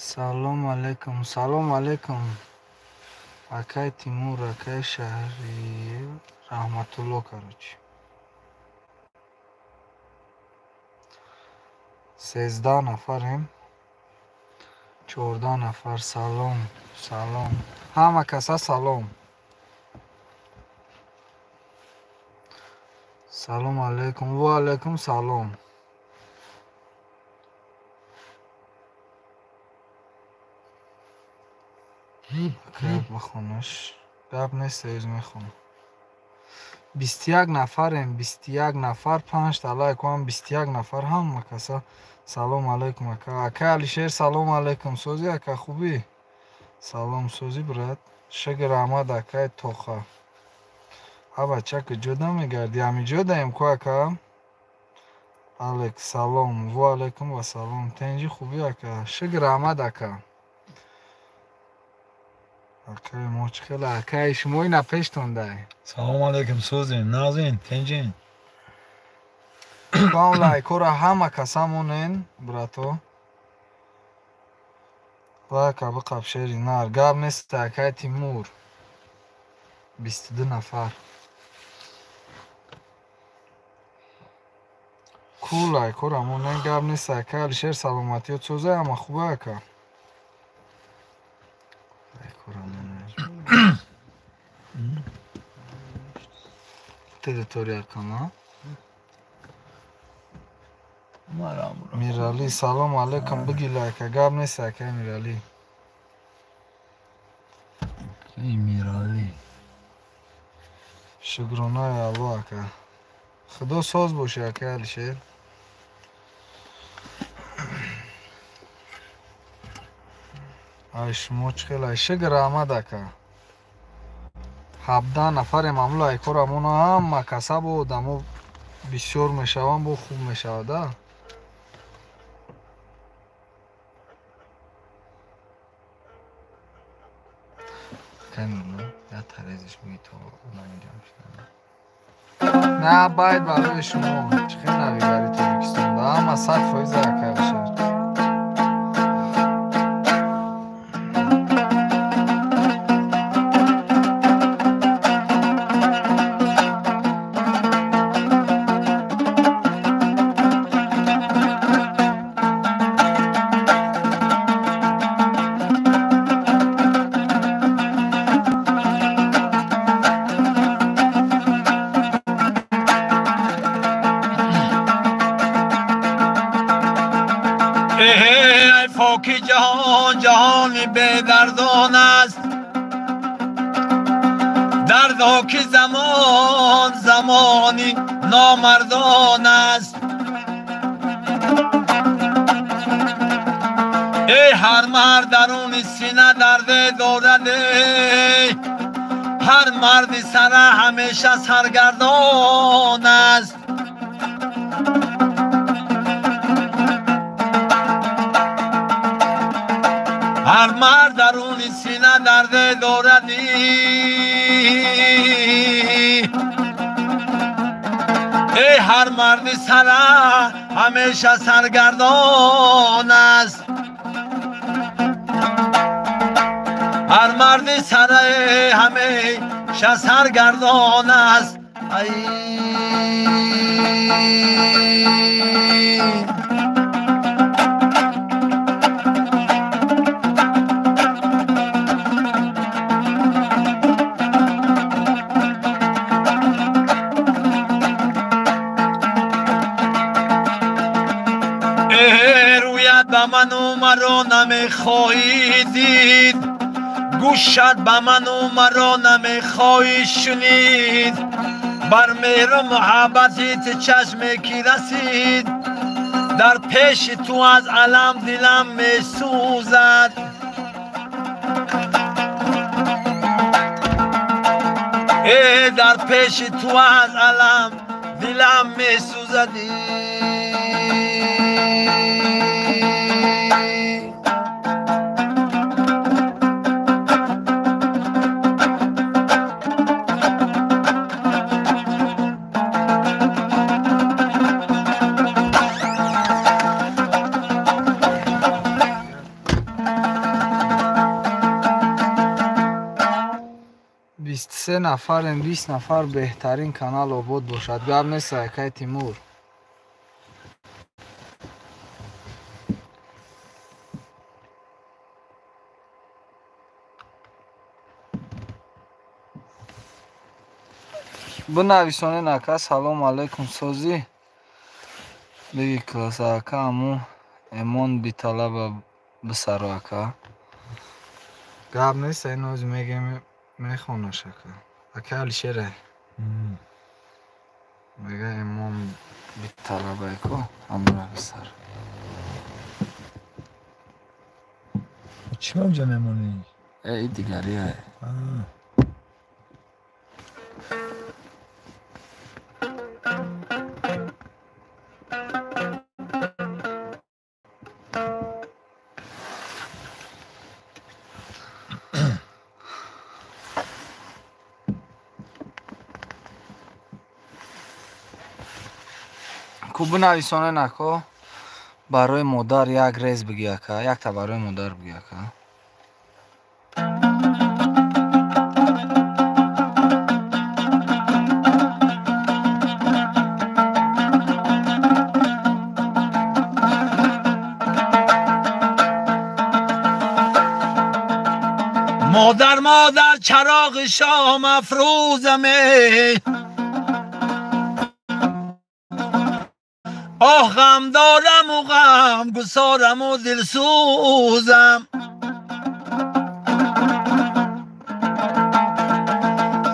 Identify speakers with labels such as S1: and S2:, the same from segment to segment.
S1: سلام علیکم. سلام علیکم. اکای تیمور، اکای شهری، رحمت الله کراچی. 13 نفریم. 14 نفر. سلام سلام همه کسا سلام. سلام علیکم. و علیکم سلام. گپ بخونش گپ نیست، ایز میخونم. 21 نفریم. 21 نفر. 5 تا لایک هم 21 نفر. هم کسا سلام علیکم. اکا علیشیر سلام علیکم. سوزی اکا خوبی؟ سلام سوزی برات. شگر احمد اکای توخه. ها بچه که جدا میگردی همی جدا ایم که اکا. علیک سلام و علیکم و سلام. تنجی خوبی اکا؟ شگر احمد اکا. اکای موچ خیلی اکای شمایی نپشتون دای.
S2: سلام علیکم سوزین نازین تنجین.
S1: کام لایکو را همه کسا مونین براتو. لایکا بقب شیری نار. گاب نیست اکای تیمور. 22 نفر. کو لایکو را مونین. گاب نیست اکای علیشیر سلامتی و چوزه همه خوبه اکا. لایکو را مونین. تریتوریال کانا. میرالی سلام علیکم. بگی لایکا. گاب نیست اکای میرالی.
S2: این میرالی
S1: شکرانای الله اکا. خدا ساز باشه اکای علیشیر. ایش موچ خیلی شگر احمد اکا. 17 نفریم. هم لایکو را مونو هم کسا بود. همو بسیار میشوم با خوب میشوده. کنیم یا تریزش بگی تو من اینجا میشنم. نه باید برای شما چه خیلی نویگری تو بکستون ده همه 100% اکا شد.
S2: ای فوکی جهان جهانی به دردان است. دردا که زمان زمانی نامردان است. ای هر مرد درون سینه درد دارد. هر مرد سر همیشه سرگردان است. هر مرد درون سینه درد دارد. ای هر مرد سر همیشه سرگردان است. هر مرد سر همیشه سرگردان است. رویت به من و مرا نمیخواهی دید. گوشت به من و مرا نمیخواهی شنید. بر مهر و محبتت چشم کی رسید. در پیش تو از علم دلم میسوزد. ای در پیش تو از علم دلم میسوزد.
S1: 3 نفریم 20 نفر بهترین کانال آباد باشد. گپ نیست که تیمور بنویسانه نکه سلام علیکم سازی بگی کلاس اکا امو ایمان بی طلب بسر اکا گپ نیست این روز میگه میخونش اکا علی شره میگه ایمان بی طلب اکا امو بسر
S2: چی اونجا میمونی؟
S1: ای دیگری های کو بنویسانه نکو برای مادر یک ریز بگی اکا یک تا برای مادر بگی اکا
S2: مادر مادر چراغ شام افروزمه آه غم دارم و غم گسارم و دلسوزم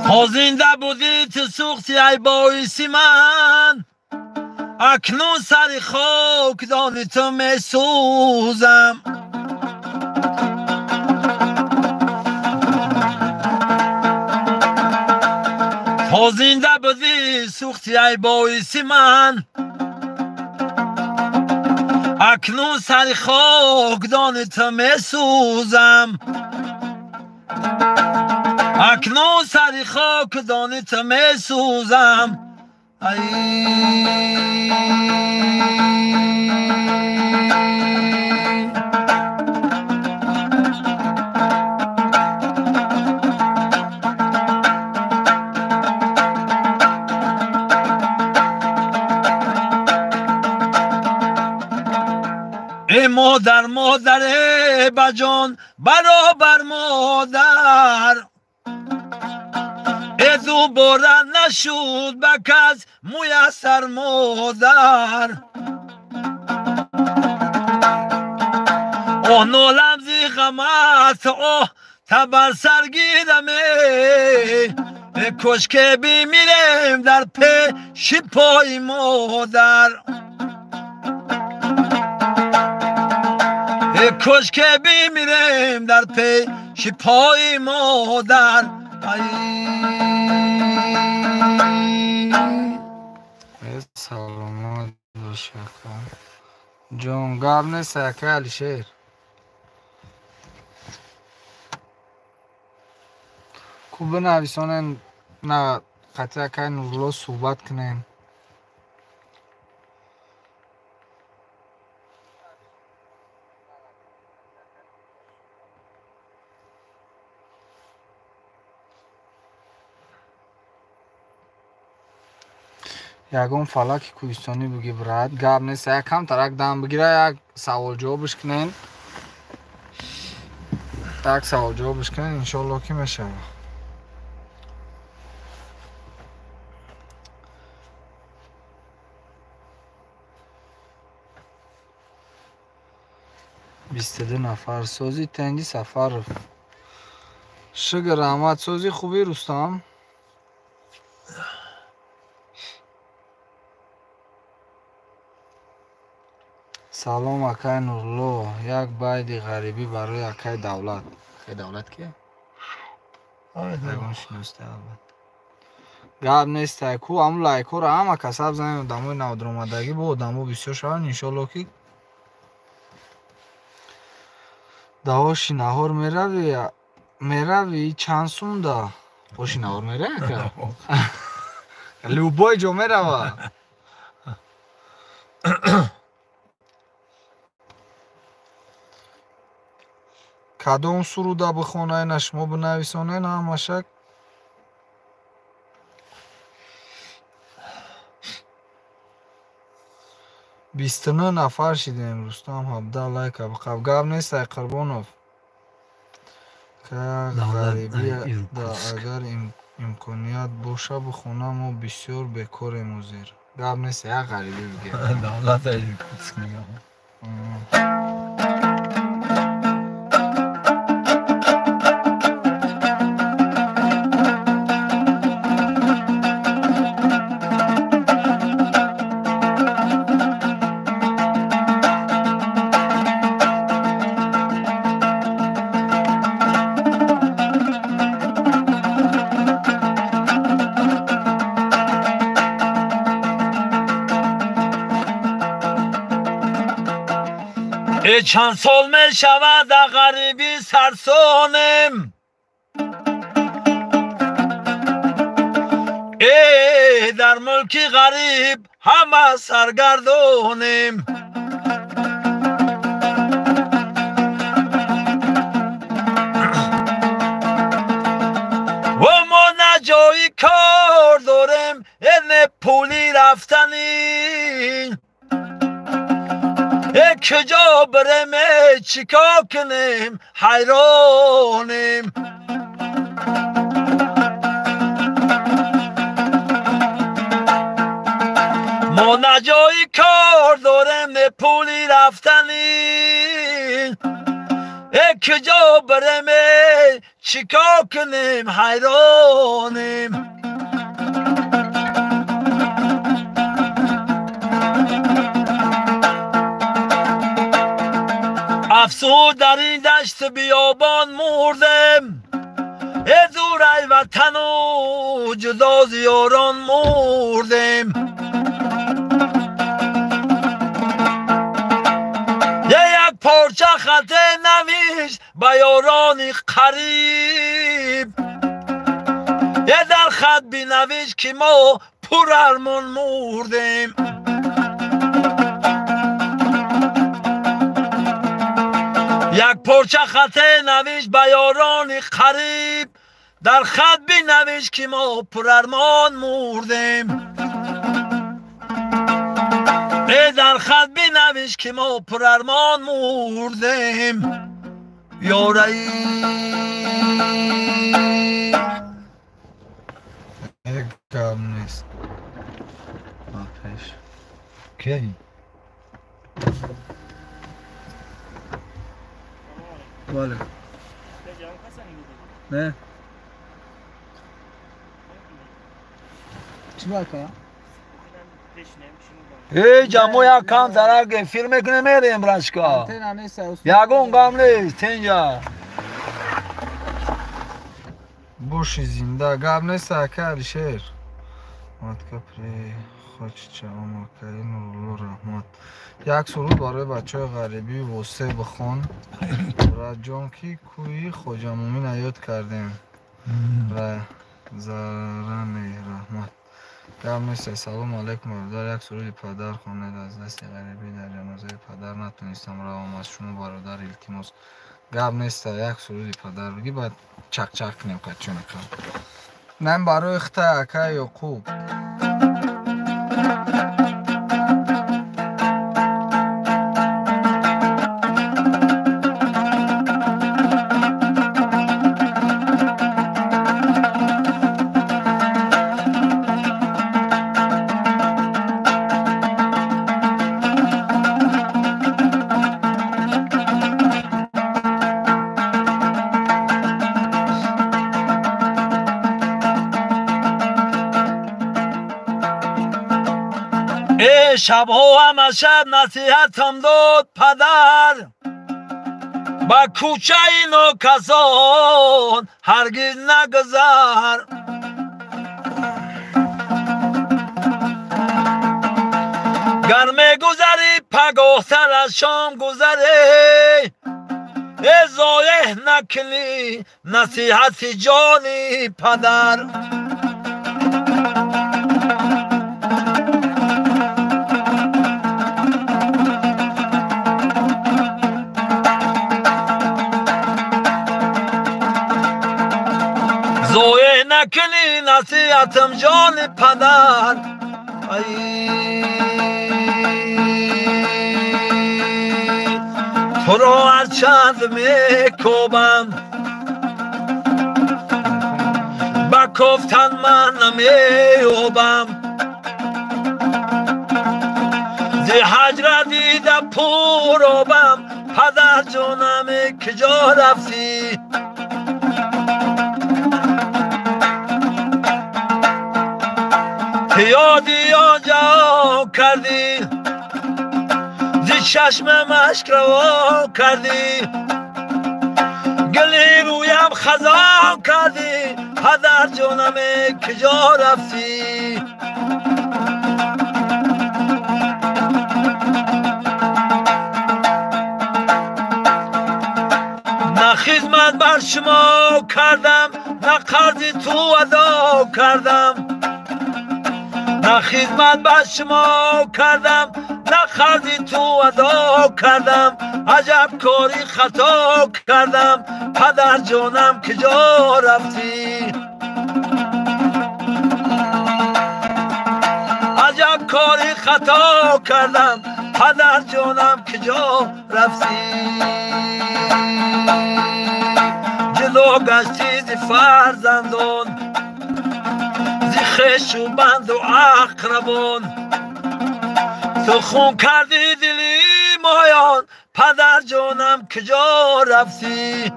S2: تا زنده بودی تو سوختی ای باعثی من اکنون سر خاک دانی تو می سوزم تا زنده بودی سوختی ای باعثی من اکنون سر خاک دان تو می سوزم اکنون سر خاک دان تو می سوزم ای مادر مادر بجان برابر مادر ای دوباره نشود به کس میسر مادر آه نالم زی غمت آه تبر سرگیرمه ای کش که بمیرم در پیش پای مادر کش که بمیرم در پیش پای مادر
S1: سلامات باشه جون گپ نیست اکا علی شیر کو بنویسانه نه قطعه اکا نورلا صحبت کنین یکم فلک کوهستانی بگی برات گپ نیست یک کم ترک دم بگیره یک سوال جوابش کنین یک سوال جوابش کنین انشالله که میشه 22 نفر سازی تنگی سفر شگر احمد سازی خوبی رستم سلام اکای نورلو یک باید غریبی برای اکای دولت اکای دولت که؟ اگون شنوسته گب نیست کو همون لایکو رو همه کسب زنیم دموی نودرامدگی بود دمو بسیار شوان انشالله که دهاشی نهار میروی چند سونده پاشی نهار میره که لوبای جو میروه کدام سروده بخونه نشما بنویسانه نه همشک 29 نفر شدیم. رستم 17 لایک بقب گاب نیست ای قربانوف که غریبی اگر امکانیت باشه بخونه ما بسیار بکار موزیر گاب نیست یک غریبی بگیر
S2: دولت ایرکوتسک میگم چند سال می شود در غریبی سرسانم در ملک غریب همه سرگردانم و ما نه جایی کار داریم نه پولی رفتنی کجا بریم چیکار کنیم حیرانیم ما نه جایی کار داریم نه پولی رفتنی کجا بریم چیکار کنیم حیرانیم افسود در این دشت بیابان مردم دور ای وطن و جدا ز یاران مردم یک پارچه خط نوشت به یاران قریب در خط بنوشت که ما پر ارمان مردم یک پارچه خط نوشت به یاران قریب در خط بنوشت که ما پر ارمان مردیم در خط بنوشت که ما پر ارمان مردیم یاری
S1: یک کار نیست
S2: آتش کی بله نه چی باید ای جمعو یک کام درک فیلم کنه میریم رشکا یکون کام نیست تینجا
S1: بوشی زنده گاب نیست اکر شیر مات کپری خوش چهام اکرین رولو رحمت یک سرود برای بچه های غریبی واسه بخون را جانکی کوی خوجا مومین ایاد کردیم را زرن رحمت گرم نیست سلام علیکم برادر یک سرود پدر خوانید از دست غریبی در جنازه پدر نتونستم روام از شما برادر التماس گرم نیست یک سرود پدر بگی باید چک چک کنیم کچونه کنم نم برای اخته اکه یعقوب
S2: شبها هم از شب نصیحتم داد پدر با کوچه این و کسان هرگز نگذر گرمه گذری پگاهتر از شام گذری ضایع نکنی نصیحت جانی پدر ضایع نکنی نصیحتم جان پدر را هرچند میکوبم با گفتن من نمیوبم زی حجر دیده پروبم پدر جانم کجا رفتی یادی آنجا کردی زی چشم مشک روان کردی گلی رویم خزان کردی پدر جانم کجا رفتی نه خدمت بر شما کردم نه قرض تو ادا کردم نه خدمت بر شما کردم نه قرض تو ادا کردم عجب کاری خطا کردم پدر جانم کجا رفتی عجب کاری خطا کردم پدر جانم کجا رفتی جلو گشتی زی فرزندان زی خش و بند و اقربان تو خون کردی دلی مایان پدر جانم کجا رفتی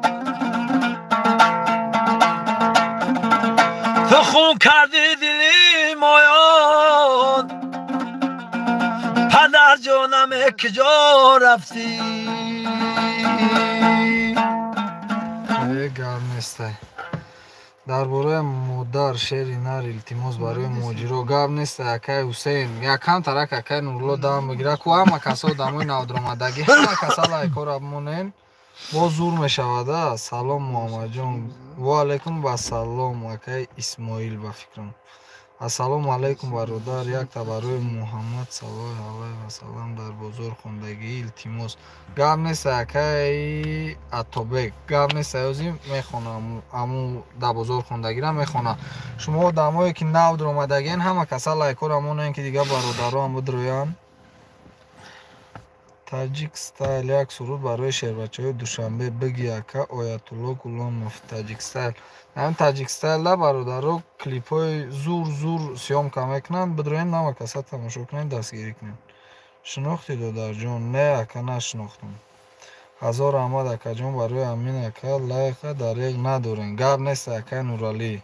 S2: تو خون کردی دلی مایان پدر جانم کجا رفتی
S1: گرم درباره مادر شعری نر التماس برای ماجرا گپ نیست اکای حسین یکم ترک اکای نورلا دام بگیره کو همه کسا دموی نودرآمدگی همه کسا لایکار مونن با زور میشود سلام محمد جان و علیکم با سلام اکای اسماعیل با فکرم السلام علیکم برادر یک تا برای محمد صلی الله علیه و سلم در بازار خوندگی التماس گپ نیست اکای اتوبک گپ نیست یوزی میخونم امو در بازار خوندگی را میخونم شما دمایی که نو درآمدگین همه کسا لایکور امونه که دیگه برادرها هم بدرویان تاجیک استایل یک سرود برای شهربچه‌های دوشنبه بگی اکا آیت الله گلاموف تاجیک استایل همین تاجیک استایل لا برادرها کلیپ های زور سیامکا میکنن بدروین نام کسا تماشا کنین دستگیری کنین شناختی دادر جان نه اکا نشناختم هزار احمد اکا جان برای امین اکا لایقه دریغ ندارین گپ نیست اکا نورالی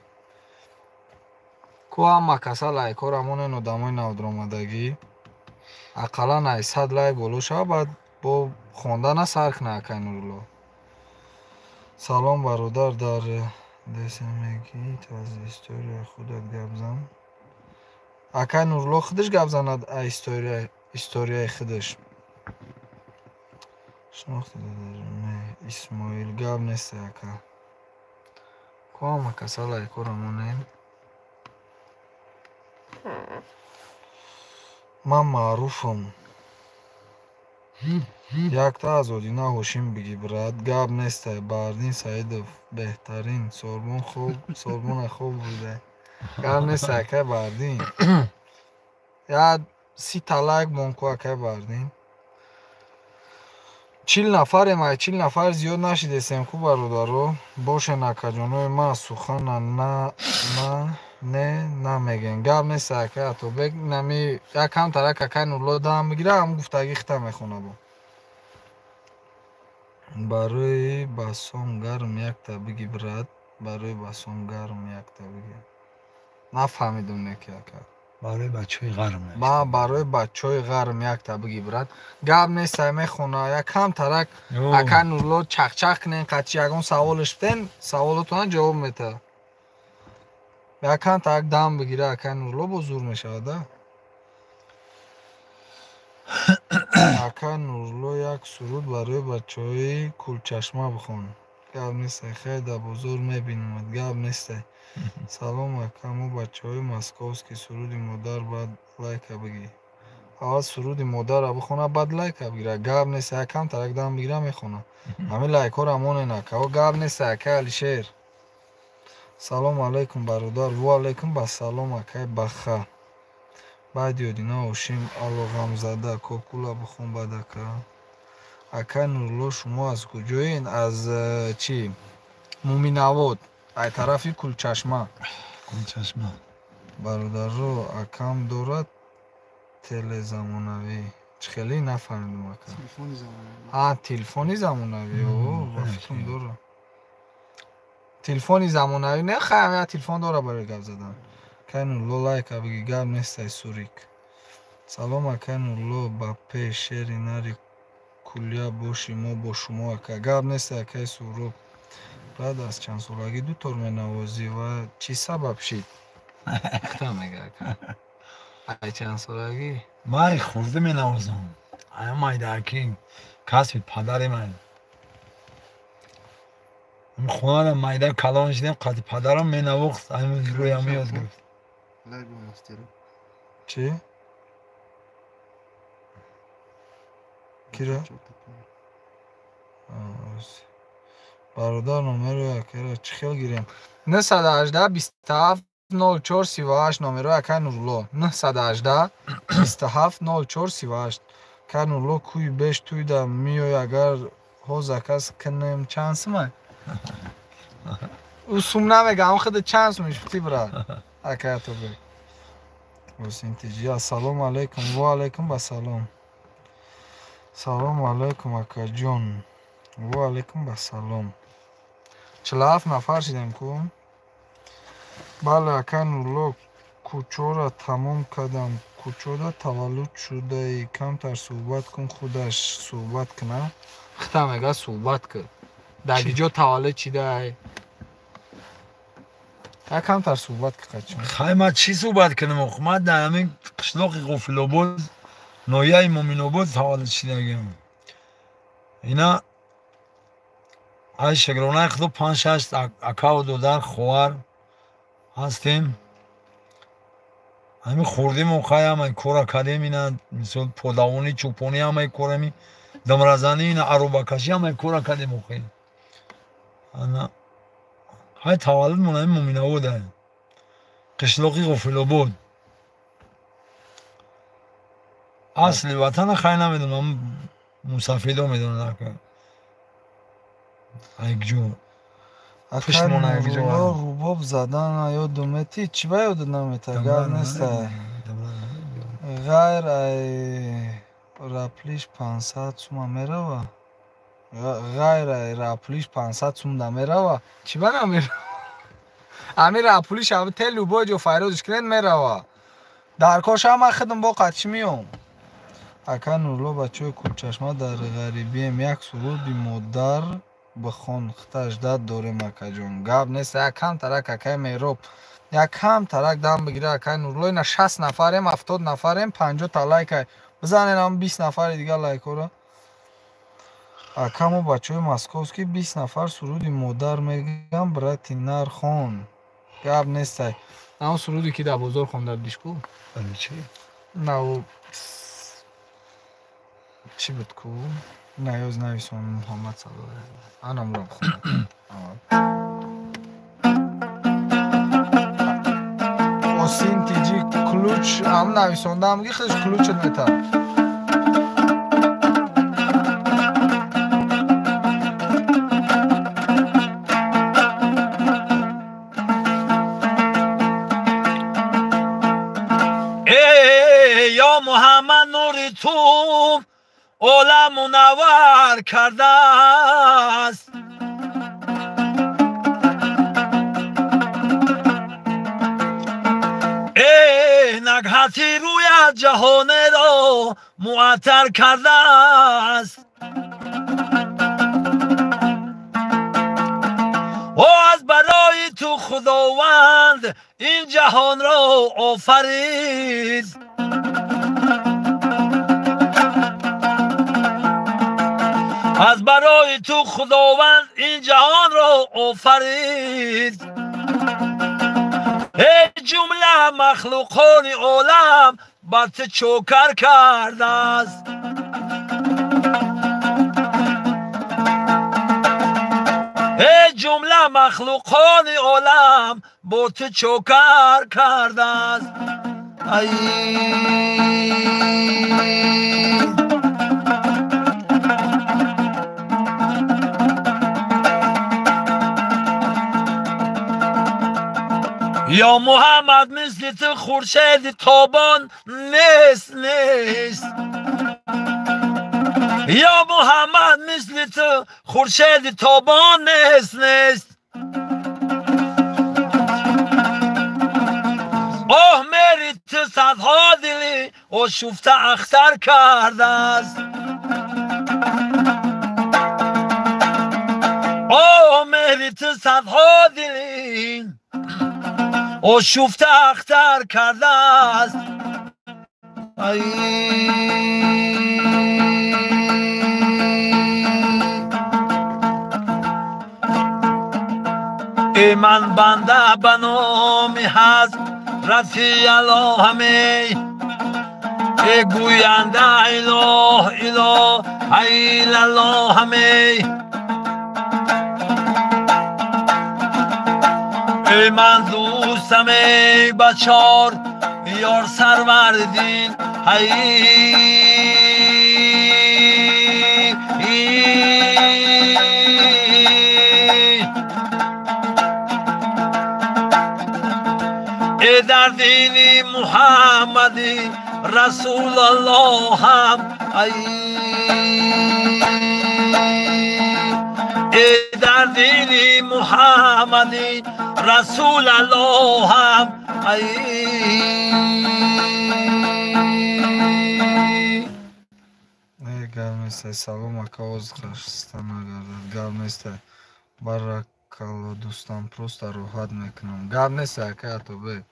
S1: کو همه کسا لایکار امون دمای نودرآمدگی اقلا 800 لایک بالا شد بعد با خواندن سرک نکن نورلا سلام برادر در دسمگی تو از استوریا خودت گپ زن اکا نورلا خودش گپ زند استوریا خودش شناخته دادر نه اسماعیل گپ نیست اکا کو همه کسا لایکار امونه من معروفم یک تا از آدینا هوشیم بگی برد گپ نیست بردین سعیدов بهترین سربون خوب بوده گپ نیست اکای بردین یا 30 لایک مونکو اکای بردین 40 نفر 40 نفر زیاد نشیده سمکو برادرو باشه نکجانوی ما سخن نه نمیگن گپ نیست اکای اتوبک نمی یکم ترک اکای نورلا دام بگیره هم گفتگی ختم میخونه با برای بسام گرم یک تا بگی برد برای بسام گرم یک تا بگی نفهمیدم نکی اکا
S2: برای بچه های غرم
S1: ما برای بچه های غرم یک تا بگی برد گپ نیست میخونه یکم ترک اکای نورلا چخ کنین قچی یکم سوالش بدین سوالتون جواب میده یکم ترک دام بگیره اکای نورلا با زور میشود اکای نورلا یک سرود برای بچه های کلچشمه بخون گپ نیست خیلی در بازار میبینم گپ نیست سلام اکا ما بچه های مسکوست که سرود مادر بعد لایک بگی اول سرود مادر را بخونه بعد لایک بگیره گپ نیست یکم ترک دام بگیره میخونه همین لایک ها را مونه نکه و گپ نیست اکای علیشیر سلام علیکم برادر و علیکم با سلام اکای بخه بعد یادینا اوشیم الو غم زده کوکولا بخون بعد اکا ака Нурло шумо аз куҷоен? Аз чӣ Муминавод ай тарафи Кулчашма.
S2: Кулчашма.
S1: Бародарро акам дорад телезамонавӣ. Чӣ хеле нафаҳмидам ака. Телефони замонавӣ. Ба фикрам дора. Телефони замонавӣ не хаям я телефон дора барои гап задан. Акаи Нурло лайка биги гап нестай сурик. Салом акаи Нурло ба пеш шери нари кулия боши мо бо шумо ака. Гап нестай акаи Суҳроб. Баъд аз чандсолагӣ дутор менавозӣ ва чӣ сабаб шид? Хта мега ака. Ай чандсолагӣ?
S2: Май хурда менавозам. Ай майдаки касби падари ман. Хонада майда калон шидем қати падарам менавохт амин рӯям ёд гирифт.
S1: Чӣ? Кира? Бародар номерои акаро чӣ хел гирем? 918 27 04 38 номерои акаи Нурло. 918 27 04 38. Акаи Нурло кӯи беш туйда миёй агар ҳоза кас кинем чанд сумай? Сум намегам худ чанд сумиш бити брат. Акаи Атобек. Осинтиҷи. Ассалому алайкум. Ва алайкум басалом. Салому алайкум акаҷон. Ва алайкум басалом. 47 нафар шидем ку? Бале акаи Нурло кучора тамом кардам. Кучода таваллуд шудаи камтар суҳбат кун худаш суҳбат кина. Хта мега суҳбат кир. Дагиҷо таваллуд чидай. Камтар суҳбат кир қачон.
S2: Хай ман чӣ суҳбат кунам? Ман дар ҳамин қишлоқи Ғофилобод ноҳияи Муъминобод таваллуд шудагам. Ина ай шагронаи худо 5-6 акаву додар хоҳар ҳастем. Ҳамин хурдӣ моқаи ҳамаи кора кардем. Ина мисол подавонӣ, чӯпонӣ ҳамаи корами дамразанӣ, ина аробакашӣ ҳамаи кора кардем охир. Ана ҳай таваллуд монаи Муъминобод ай. Қишлоқи Ғофилобод. Асли ватана хай намедонам. Мусафидо медонад ака. Айкҷо.
S1: Акаи Нурло рубоб задан ёдум метӣ? Чӣ ба ёдат наметад? Гап нестай. Ғайр ай раплиш 500 сума мерава? Ғайр ай раплиш 500 сумда мерава? Чӣ ба намерава? Амир раплиш аби те любой ҷо файрозиш кунед мерава. Дар кош ҳама хидм бо қатчӣ миём. Акаи Нурло бачаҳои Кулчашма дар ғарибием. Як суруди модар бихон. Хташ дад дорем акаҷон. Гап нест. Як камтарак акаи Мероб. Як камтарак дам бигира акаи Нурло. Ина 60 нафарем, 70 нафарем, 50 та лайкай. Бизанен ам 20 нафари дига лайкора. Акамо бачаҳои московски 20 нафар суруди модар мегам брати Нархон. Гап нестай. Ам суруди ки дар бозор хонда будишку?
S2: Чӣ?
S1: Нав чӣ буд ку? Наёз нависон Муҳаммад Салоҳ. Анам рам хонад. Осинтиҷи ключ ам нависондам ги худш ключат метад.
S2: یا محمد نوری تو عالم منور کرده است. نگهتی روی جهان را معطر کرده است. و از برای تو خداوند این جهان را آفرید. از برای تو خداوند این جهان را آفرید. ای جمله مخلوقان عالم بر تو چوکر کرده است. ای جمله مخلوقان عالم با تو چوکر کرده است. ای یا محمد مثل تو خورشید تابان نیست نیست یا محمد مثل تو خورشید تابان نیست نیست آه میری تو صدها دلی آشفته اختر کرده است آه میری تو صدها دلی آشفته اختر کرده است ای من بنده به نام حضرت الهمی ای گوینده اله اله ایل الله همی ای من دوستم ای بچار یار سروردین ای در دین محمدی رسول الله هم ای در دین محمدی رسول الله هم
S1: گرمسته سلام اکا اوز خستم اگر گرمسته برکالله دوستان پروست روحت میکنم گرمسته اکا تو بگ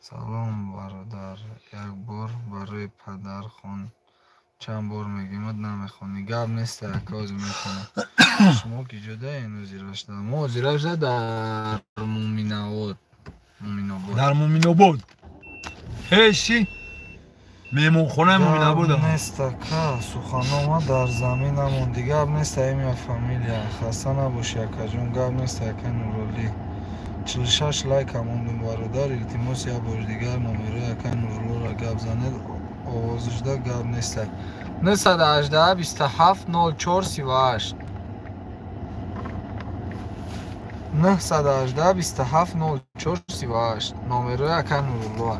S1: سلام برادر یک بار برای پدر خون چند بار میگیم نمیخونی گرمسته اکا اوز میکنم شما که جدا اینو زیراش دارم ما زیراش در مومین آباد
S2: در مومین آباد هیچی میمون خونه مومین آباد
S1: نیست که سخنامه در زمین همون دیگر نیست ایمی فامیلیا خسته نباشی اکا جون گرم نیست اکا نورولی 46 لایک هموندون برادر التماس یا بار دیگر نمره اکا نورلو را گب زنید آوازش دا گرم نیست 918 27 04 38 918 27 04 38 نمره اکا نورلو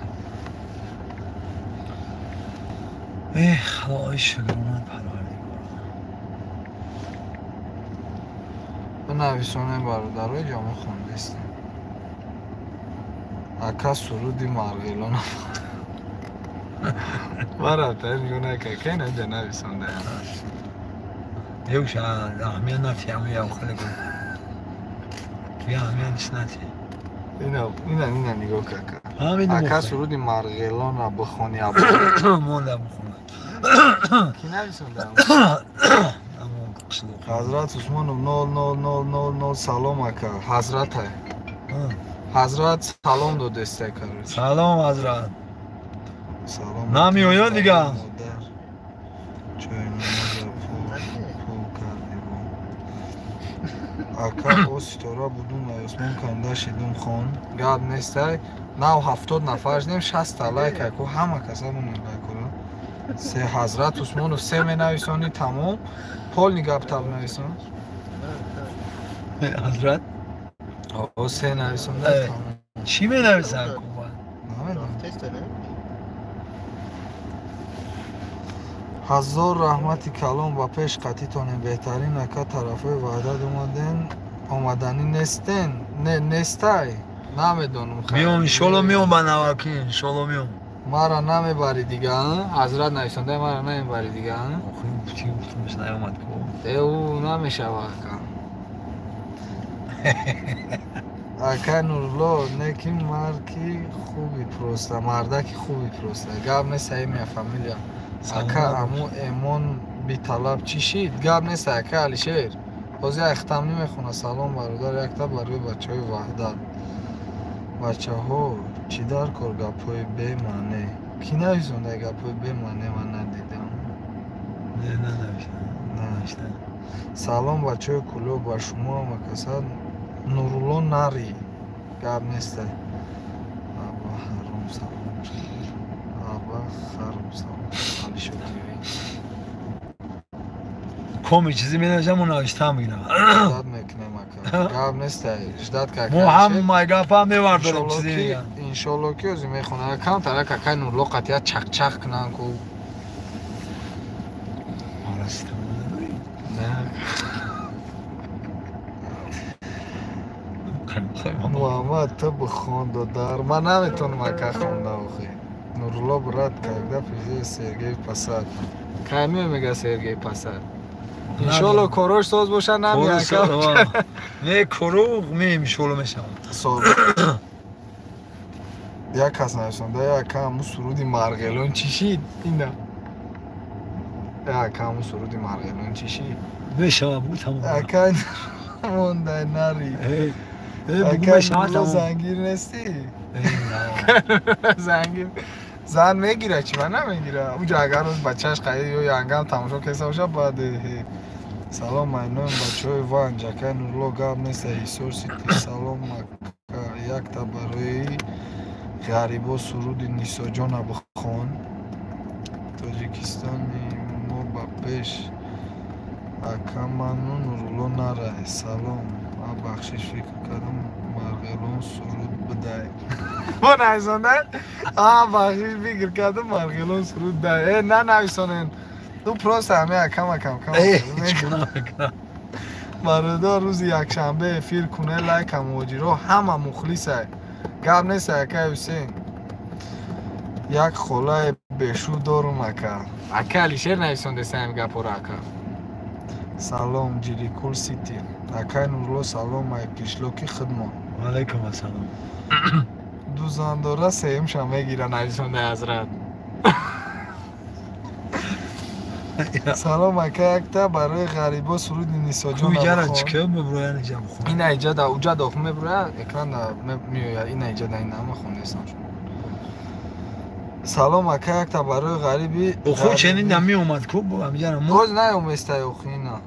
S2: ای خدای شکر اومد پروردگار
S1: بنویسونه برادرای جامعه خوندستیم اکا سرودی مرغیلان برادر میگونه که که نجا نویسونده
S2: یوش اهمیه نفیمو یو خیلی گونه توی اهمیه نشنتی
S1: اینا نگاه که اکا سرودی مرغیلان را بخونی
S2: مونده بخونه
S1: کی نویسونده حضرت عثمان 0000 سلام اکا حضرت های حضرت سلام دو دسته کرد
S2: سلام حضرت
S1: سلام
S2: نمی آید دیگه
S1: چای نماز پول کردی اکا او ستاره بودون عثمان کنده شیدون خون گرد نیسته 970 نفر نیم 60 لایک اکو همه کسا بونیم لایک سه حضرت عثمان و سه می نویسانی تمام پول نگاه تب نویسان
S2: حضرت
S1: او سه نویسانده تمام
S2: چی می نویسن کوبا؟
S1: هزار رحمتی کلام و پیش قطیتانه بهترین اکا طرفه وحدت آمدنی نیستن نیستای نمیدونم
S2: میام انشالله میام به نوکی انشالله میام
S1: مرا نمیبری دیگه حضرت نویسنده مرا نمیبری دیگه
S2: آخه چی گفتمش نیامد کو
S1: او نمیشه اکا اکا نورلو نکی مرکی خوبی پروسته مردکی خوبی پروسته گب نیست ایمی فامیلیا اکا امو ایمون بی طلب چی شید گب نیست اکا علی شیر بازی اختم نمیخونه سلام برادر یک تا برای بچه های وحدت بچه ها چی در کار گپای بی معنی کی نویسونده گپای بی معنی من ندیدم
S2: نه
S1: سلام بچه های کلو با شما مکسد نورلو نری گب نیسته ابا حرام سلام ابا خرم سلام علی شکری
S2: کمی چیزی می نوشتم اون نوشتم میگنم
S1: داد میکنم اکا гап нестай ждат ка
S2: мо ҳамаи гапа мевардорем чизе мегам
S1: иншолло ки o'zi мехона кам тара какай нурло қатия чақ кунан ку муҳаммад ту бихонда дар ман наметонам ака хонда охи нурло брат когда придет Сергей Посад ками мега Сергей Посад иншолло корош соз боша нами ака
S2: не коро ме иншолло мешавам
S1: як кас нависонда ака ҳамун суруди марғелон чишид ина ака ҳамун суруди марғелон чишид
S2: мешавам бу тамом
S1: ака мондай нари зангир нести зангир зан мегира чи ман намегира уҷа агар роз бачааш қаид ё янгам тамошо кеса боша баъд салом майноим бачаҳои ван ҷакай нурло гап неста ҳисор сити салом ака якта барои ғарибо суруди нисоҷона бихон тоҷикистони мо ба пеш ака ману нурло нарай салом бахшиш фикр кардам марғелон суруд бидай бо нависонда бахшиш фикр кардам марғелон суруд бидай на нависонен ду просто ҳаме акам бародар рӯзи якшанбе эфир куне лайка муҳоҷиро ҳама мухлисай гап нестай ака ҳусейн як холаи бешу дорум ака ака алишер нависондесаам гапоро ака салом ҷирикул сити акай нурло салом ай кишлоки хидмот
S2: алайкум ассалом
S1: ду зандора сеюмша мегира нависонда ҳазрат салом ака якта барои ғарибо суруди нисоҷона ина иҷада уҷа дохил мебуроя экран меоя ина иҷада ина ҳама хондаистам салом ака якта барои ғариби
S2: охо ченин намеомад ку
S1: боз наёместай охи ина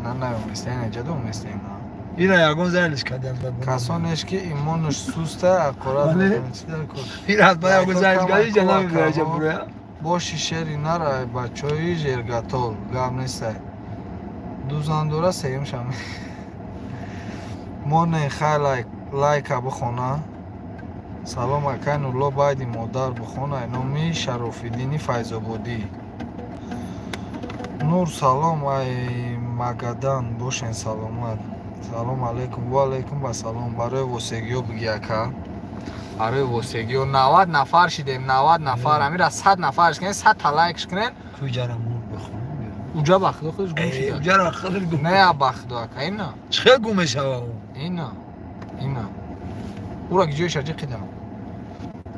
S1: наёместай ина иҷада оместай ина
S2: ина ягон зайлиш кардем
S1: касонеш ки имоныш суста ақорат
S2: ина ҳатма ягон зайлиш карди иҷа намебуроя иҷа буроя
S1: боши шери нарай бачаҳои жергатол гап нестай ду зандора сеюмшам моне хай лайка бихона салом акай нурло байди модар бихона номи шарофиддини файзободӣ нур салом ай магадан бошен саломат салом алейкум ва алейкум ассалом барои восегиё биги ака барои восегиё 90 нафар шидем 90 нафар амира 100 нафарш кунен 100 та лайкш кунен уҷа бахдо худаш гум шуда не бахдо ака ина
S2: чихел гум мешава
S1: ина ура гиҷоиша ҷи қидам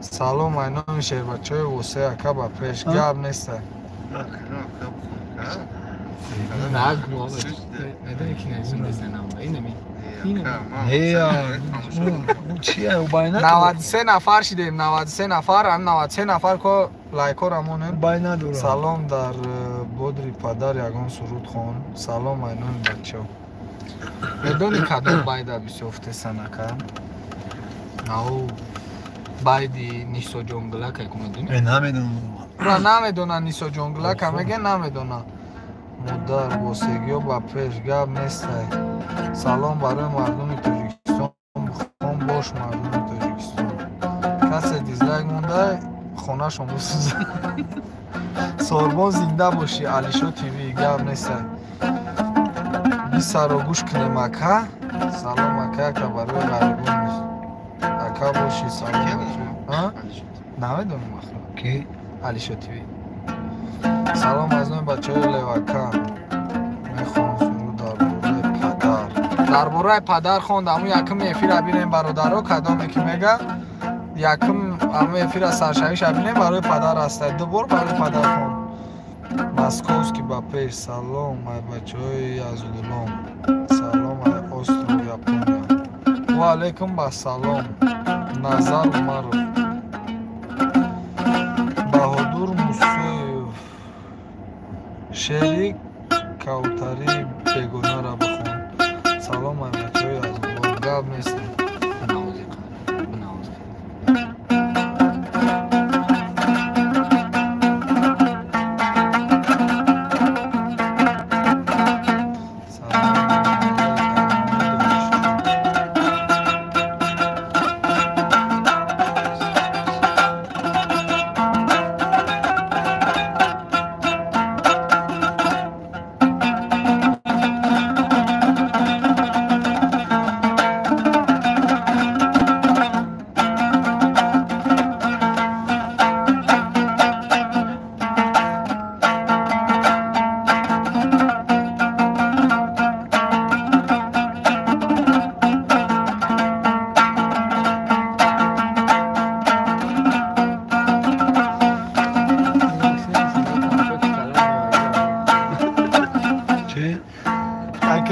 S1: салом айноми шербачаҳои восе ака ба пеш гап нестай се нафар шидем 93 нафар 93 нафар ко лайкора монем салом дар бодри падар ягон суруд хон салом айноми бачаҳо медони кадом байда бисёфтесан ака нау байди нисо ҷонглака ку медони намедона нисо ҷонглака меге намедона модар восегиё ба пеш гап нестай салом барои мардуми тоҷикистон хон бош мардуми тоҷикистон касе дизлайк монда хонашон бисӯза сорбон зинда боши алишо тв гап нестай бисаро гӯш кунем ака салом ака ака барои ғарибон ака боши салом намедонам алишо тв салом аз нои бачаҳои левака мехоҳам суруд дар бораи падар хондам ҳамун якм эфира бинем бародаро кадоме ки мега якм ҳамун эфира саршавиша бинем барои падар ҳастай дубор барои падар хон московски ба пеш салом ай бачаҳои язгулом салом ай остров япония ва алейкум басалом назар умаров баҳодур мусоев шери кавтари бегонаро бихон салом ай бачаҳои язгулом гап нест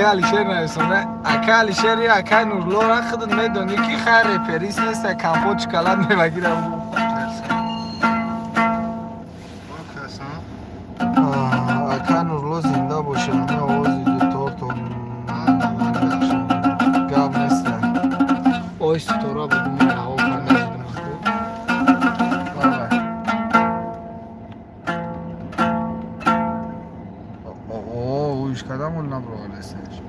S1: اکه علیشیر نرسونه اکه علیشیر یا اکه نورلو را خودت میدونی که خیلی پریس نیست کمپو چکلات میبگیره اکه نورلو زنده باشه همه آوازی دوتار تا گاب نیست آیست تو را بدون هوا کنده اوش کدام اون نبرو آلسش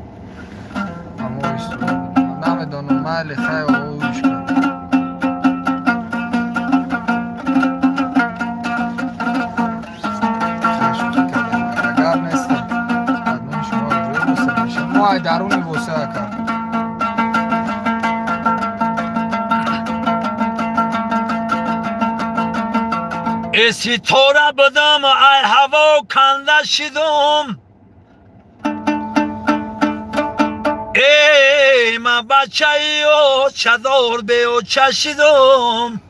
S1: اما اوش تو نمیدونم مالی خیلی اوش کدام درونی بوسه کرد
S2: اسی تو را بدم ای هوا کنده شدم ای من بچه ای و چدار به او چشیدم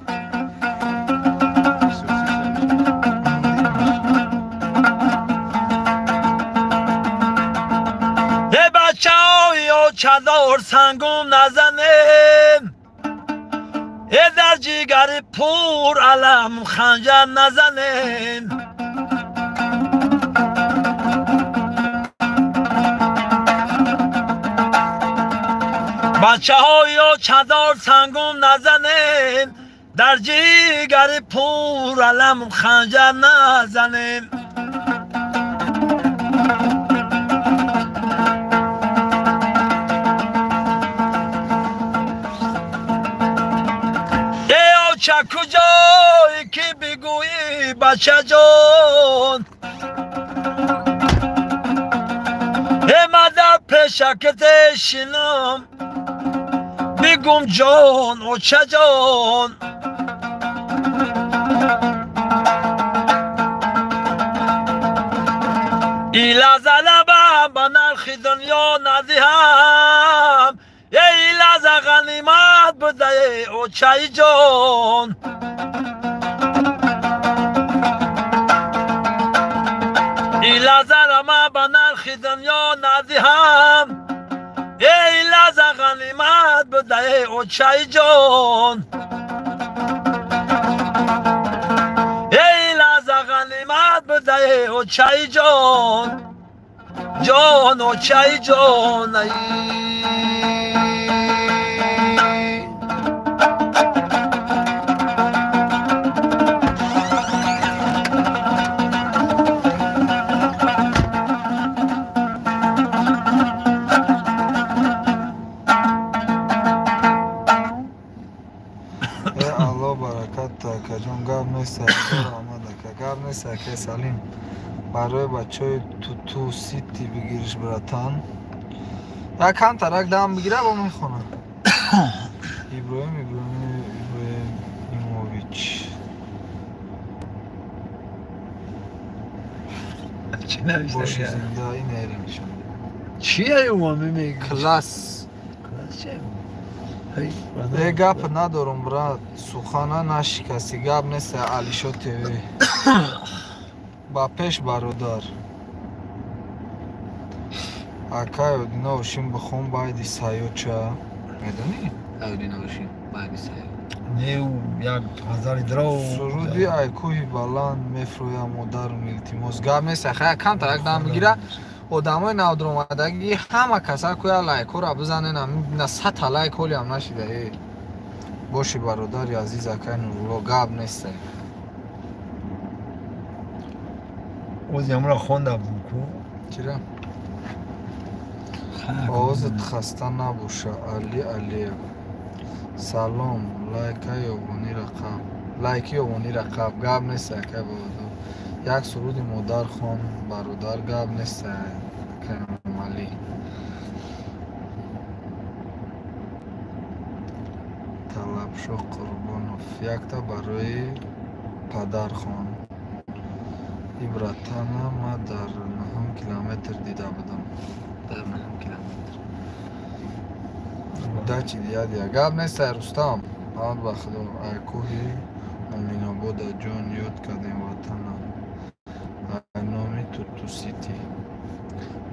S2: چادر سنگم نزنیم در جگر پر علم خنجر نزنیم بچه های چادر سنگم نزنیم در جگر پر علم خنجر نزنیم چه کجایی که بگویی بچه جان من در پیشکت شینم بگم جان و چه جان ای لحظه لبم به نرخ دنیا ندهم ای لحظه غنیمت بده او چای جان ای لحظه رما به نرخ دنیا ندهم ای لحظه غنیمت بده او چای جان ای لحظه غنیمت بده او چای جان جان و چای جان
S1: کجون گاب نیست آمده که گاب نیست که سلیم برای بچه های تو سیتی بگیرش براتان یک کم ترک دام بگیره با میخونه ابراهیم ایموویچ
S2: چی نوشته
S1: باشه زنده این ایرانشون
S2: چیه ایوامی میگه؟
S1: کلاس
S2: چیه؟
S1: یه گپ ندارم برات سخانه نشکستی گپ نیست علیشو تیوی با پیش برادر اکای اودینا اوشیم بخون بایدی سایو چه میدونی؟
S3: اودینا اوشیم بایدی سایو
S2: نیو یک هزاری درو
S1: سرودی ای کوهی بلند میفرویم مادر میلتیموس گپ نیست خیلی کم ترک دام بگیره آدمای نودر اومدگی همه کسا کویا لایکو را بزنن نه 100 لایک کلی هم نشیده باشی برادری عزیز اکای نورلو گاب نیست
S2: اوزی همرا خونده بود کو
S1: چرا؟ آوازت خسته نباشه علی سلام لایکی اوانی رقب گاب نیست اکای برادر یک سرود مادر خون برادر گاب نیست کمالی طلب شو قربانوف یک تا برای پدر خون ایبراتانا ما در 9 کیلومتر دیده بودم
S3: در 9 کیلومتر
S1: بوده چی دیگه گاب نیست رستم آن بخدا ای کوهی امین آباد جان یاد کردیم وطنم نامی تو سیتی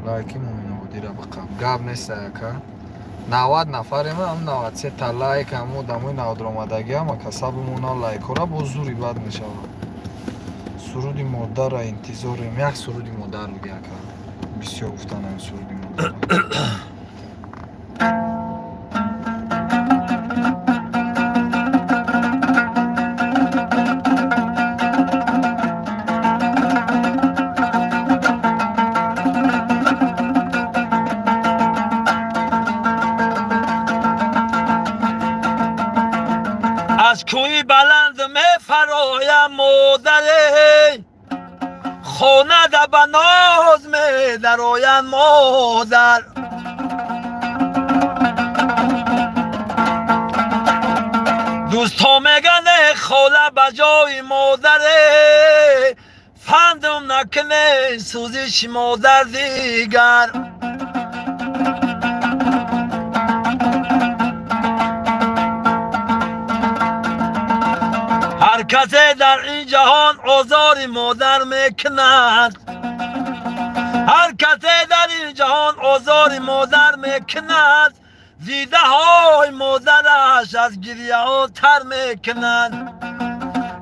S1: лайки мумина будира бақаб гап неста яка 90 нафарем ам 93 та лайк аму дамои наводромадагӣ ама касабумуна лайкора бо зури бад мешавад суруди модара интизорем як суруди модар буги яка бисёр гуфтанам суруди модар
S2: از کوی بلند میفرایم مادره خانه در بناز می درآید مادر دوستا میگن خاله بجای مادره فندم نکنه سوزش مادر دیگر هر کسی در این جهان آزار مادر میکند هر کسی در این جهان آزار مادر میکند دیده های مادرش از گریه ها تر میکند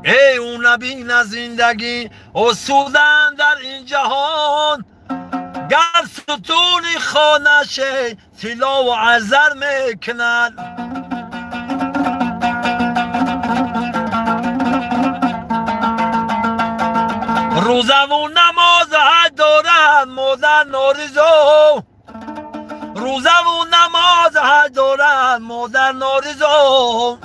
S2: ای او نبین زندگی آسودن در این جهان گر ستون خانش طلا و عزر میکند روزه و نماز حج دارد مادر نارضا روزه و نماز حج دارد مادر نارضا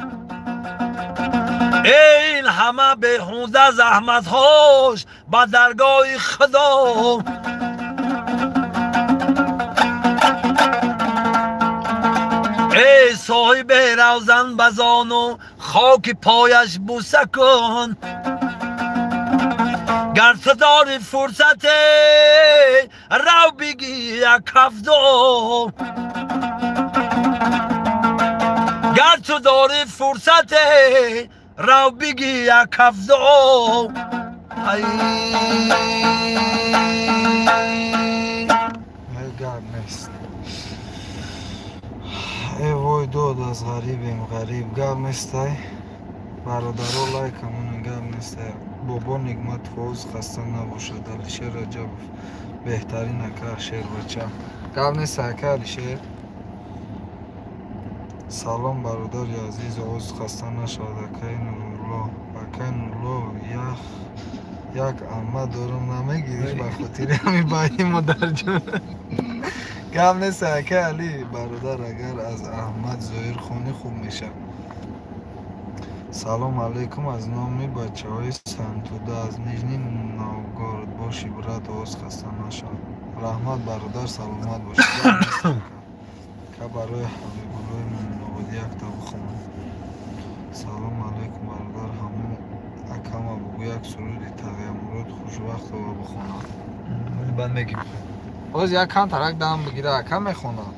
S2: این همه بیهوده زحمت هاش به درگاه خدا ای صاحب روزن بزان و خاک پایش بوسه کن گر تو داری فرصت رو بگی یک هفته گر تو داری فرصت رو بگی یک هفته
S1: گرم نیست ای وای داد از غریبیم غریب گرم نیست برادرها لایک همون گرم نیست بابا نگمت فوز خسته نباشد علیشیر رجب بهترین اکر شیر بچه گرم نیست اکر شیر سلام برادر عزیز عوض خسته نشد اکای نورالله اکای نورالله یک عمه دارم نمیگیریش بخاطر همی بایی مادر جون گرم نیست اکای علی برادر اگر از احمد زهیر خونی خوب میشه سلام علیکم از نامی بچه های سنتوده از نیجنی نوگارد باشی برات عوض خسته نشد رحمت برادر سلامت باشی که برای حبیبالله من یک تا بخونم سلام علیکم برادر همون اکم بگو یک سرودی تغییر مرود خوش وقت رو بخونم
S2: بعد میگیم
S1: باز یک کم ترک دام بگیره اکم میخونم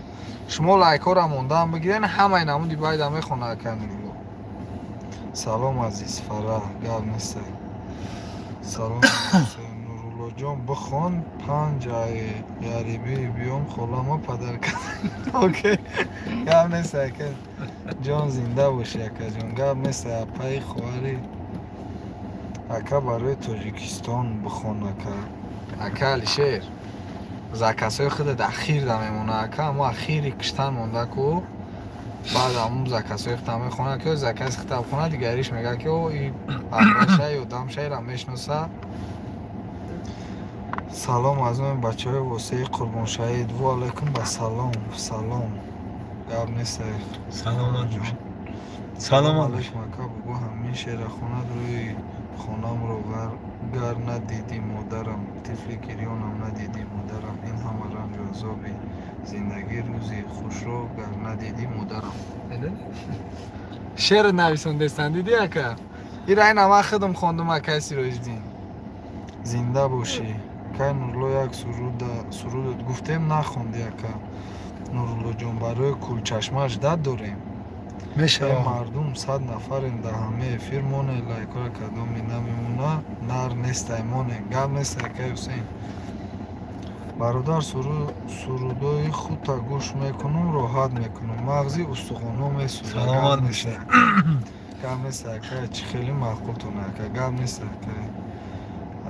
S1: شما لایک ها را موندم بگیرین همه این همون دیبایی دام میخونه اکم میگو سلام عزیز فرح گرم نیسته سلام نورالله جان بخون 5 غریبی بیام خلما پدر کن اوکی گرم نیسته که جان زنده باشه اکا جان گرم نیسته اپای خواری اکا برای تاجیکستان بخون اکا علیشیر زکسای خودت اخیر دمیمونه اکا اما اخیری کشتن مونده کو بعد همون زکسای خودت میخونه که زکس خودت بخونه دیگریش میگه که او این اپرشه یا دمشه را میشناسه سلام از من بچه های واسه قربان شهید و علیکم با سلام گرم نیسته
S2: سلامت باشه سلامت باشه
S1: علیکم اکا بگو همین شیر خونه روی خونم رو گر ندیدی مادرم طفلی گریانم ندیدی مادرم این همه رنج و عذابی زندگی روزی خوش رو گر ندیدی مادرم شعر نویسنده دیدی اکا این را این همه خودم خواندم اکا سیراجدین زنده باشی که نورالله یک سرودت گفتیم نخوندی اکا نورالله جان برای کلچشمش داد داریم
S2: میشه
S1: مردم 100 نفریم در همه فیرمونه لایکا کدامی نمیمونه نر نیست ایمانه گم نیست اکا حسین برادر سرودای خود تا گوش میکنم راحت میکنم مغزی استخوانم میسوزه
S2: سلامت میشه
S1: گم نیست که چی خیلی معقول تو نکه گم نیست که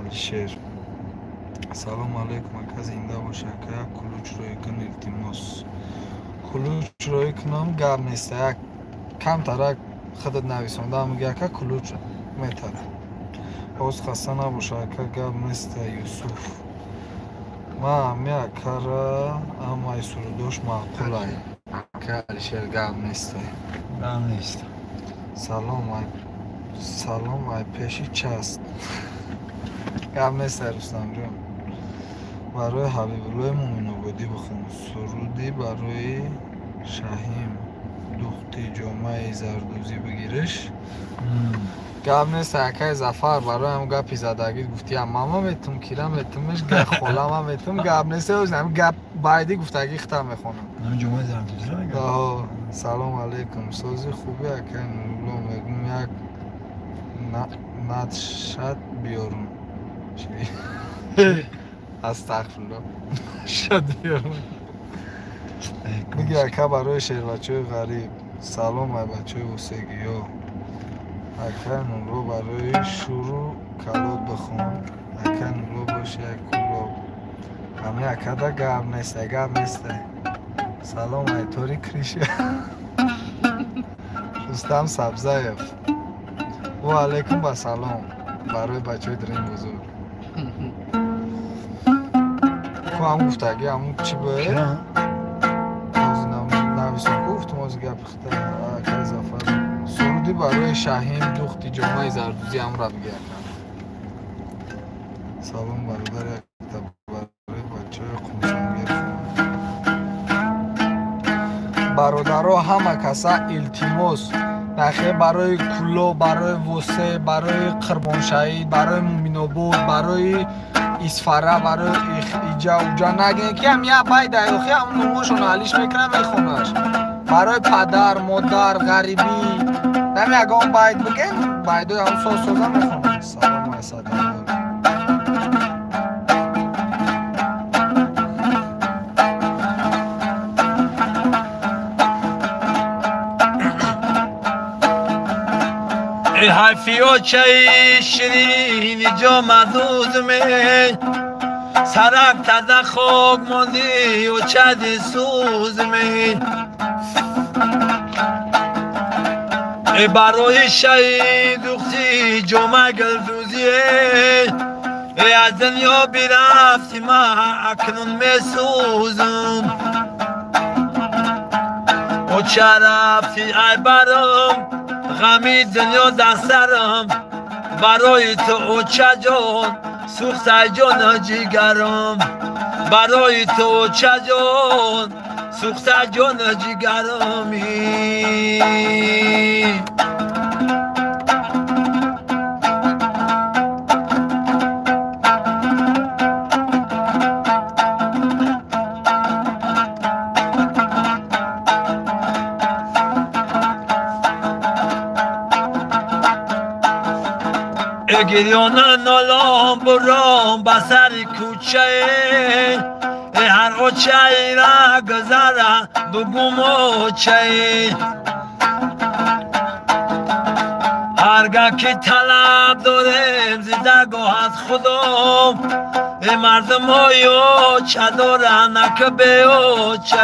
S1: علیشیر سلام علیکم که زنده باشه که کلوچ روی کن التماس کلوچ روی کنم گم نیست یک کم ترک خودت نویسونده میگه که کلوچ میتره باز خسته نباشه که گم نیست یوسف ما همه کاره اما ای سرودوش معقول های که علیشیر گم نیست سلام ای پیشی چست گم نیست رستم جون برای حبیب الله مومن آبادی بخون سرودی برای شهیم دختری جامعه زردوزی بگیرش گم نیست که زفر برای هم گپی زدگی گفتی ماما میتون کیرم میتونمش گه خولم هم میتون گم نیست هم گپ بایدی گفتگی ختم میخونم
S2: من جمعه زردوزی رو میگم
S1: سلام علیکم سازی خوبی که نولو میگم یک نتشد بیارون استغفرالله شد بیارون میگه که برای شهر بچه غریب سلام ای بچه وسگی ها اکن رو برای شروع کلاب بخون اکن رو باشه یک کلاب همه اکده گم نیسته سلام ای توری کریشه رستم سبزایف و علیکم با سلام برای بچه های درین بزرگ که هم گفتگی همون چی باید نویسان گفت موزی گپ خطه که زفر سرودی برای شهیم دختی جامعه زردوزی هم را بگیر سلام برادر یک برای بچه خونسانگیر برادرها همه کسا التماس نخیر برای کلو برای وسه برای قربان شهید برای مومن آباد برای اسفره برای ایجا اوجا نگه که هم یه بای دایوخی هم نموشون حالیش میکنه میخونش برای پدر مادر غریبی نمی اگه هم باید بگن باید هم سوزه میخونم سلام های صدر
S2: ای حرفی و چای شیرینی جا مدود می سرک تده خوک ماندی و چد سوز می ای برای شهید دختی جمعه گلدوزی ای از دنیا بیرفتی ما اکنون می سوزم و چه رفتی ای برام غمی دنیا در سرم برای تو اوچه جان سوخته جان جیگرم برای تو اوچه جان سوخته جان جیگرمی گریان نالام برام بسر کوچه هر اوچه را گذاره بگم اوچه هرگاه که طلب دارم زیدگاه از خودم مردم های اوچه داره نکه به اوچه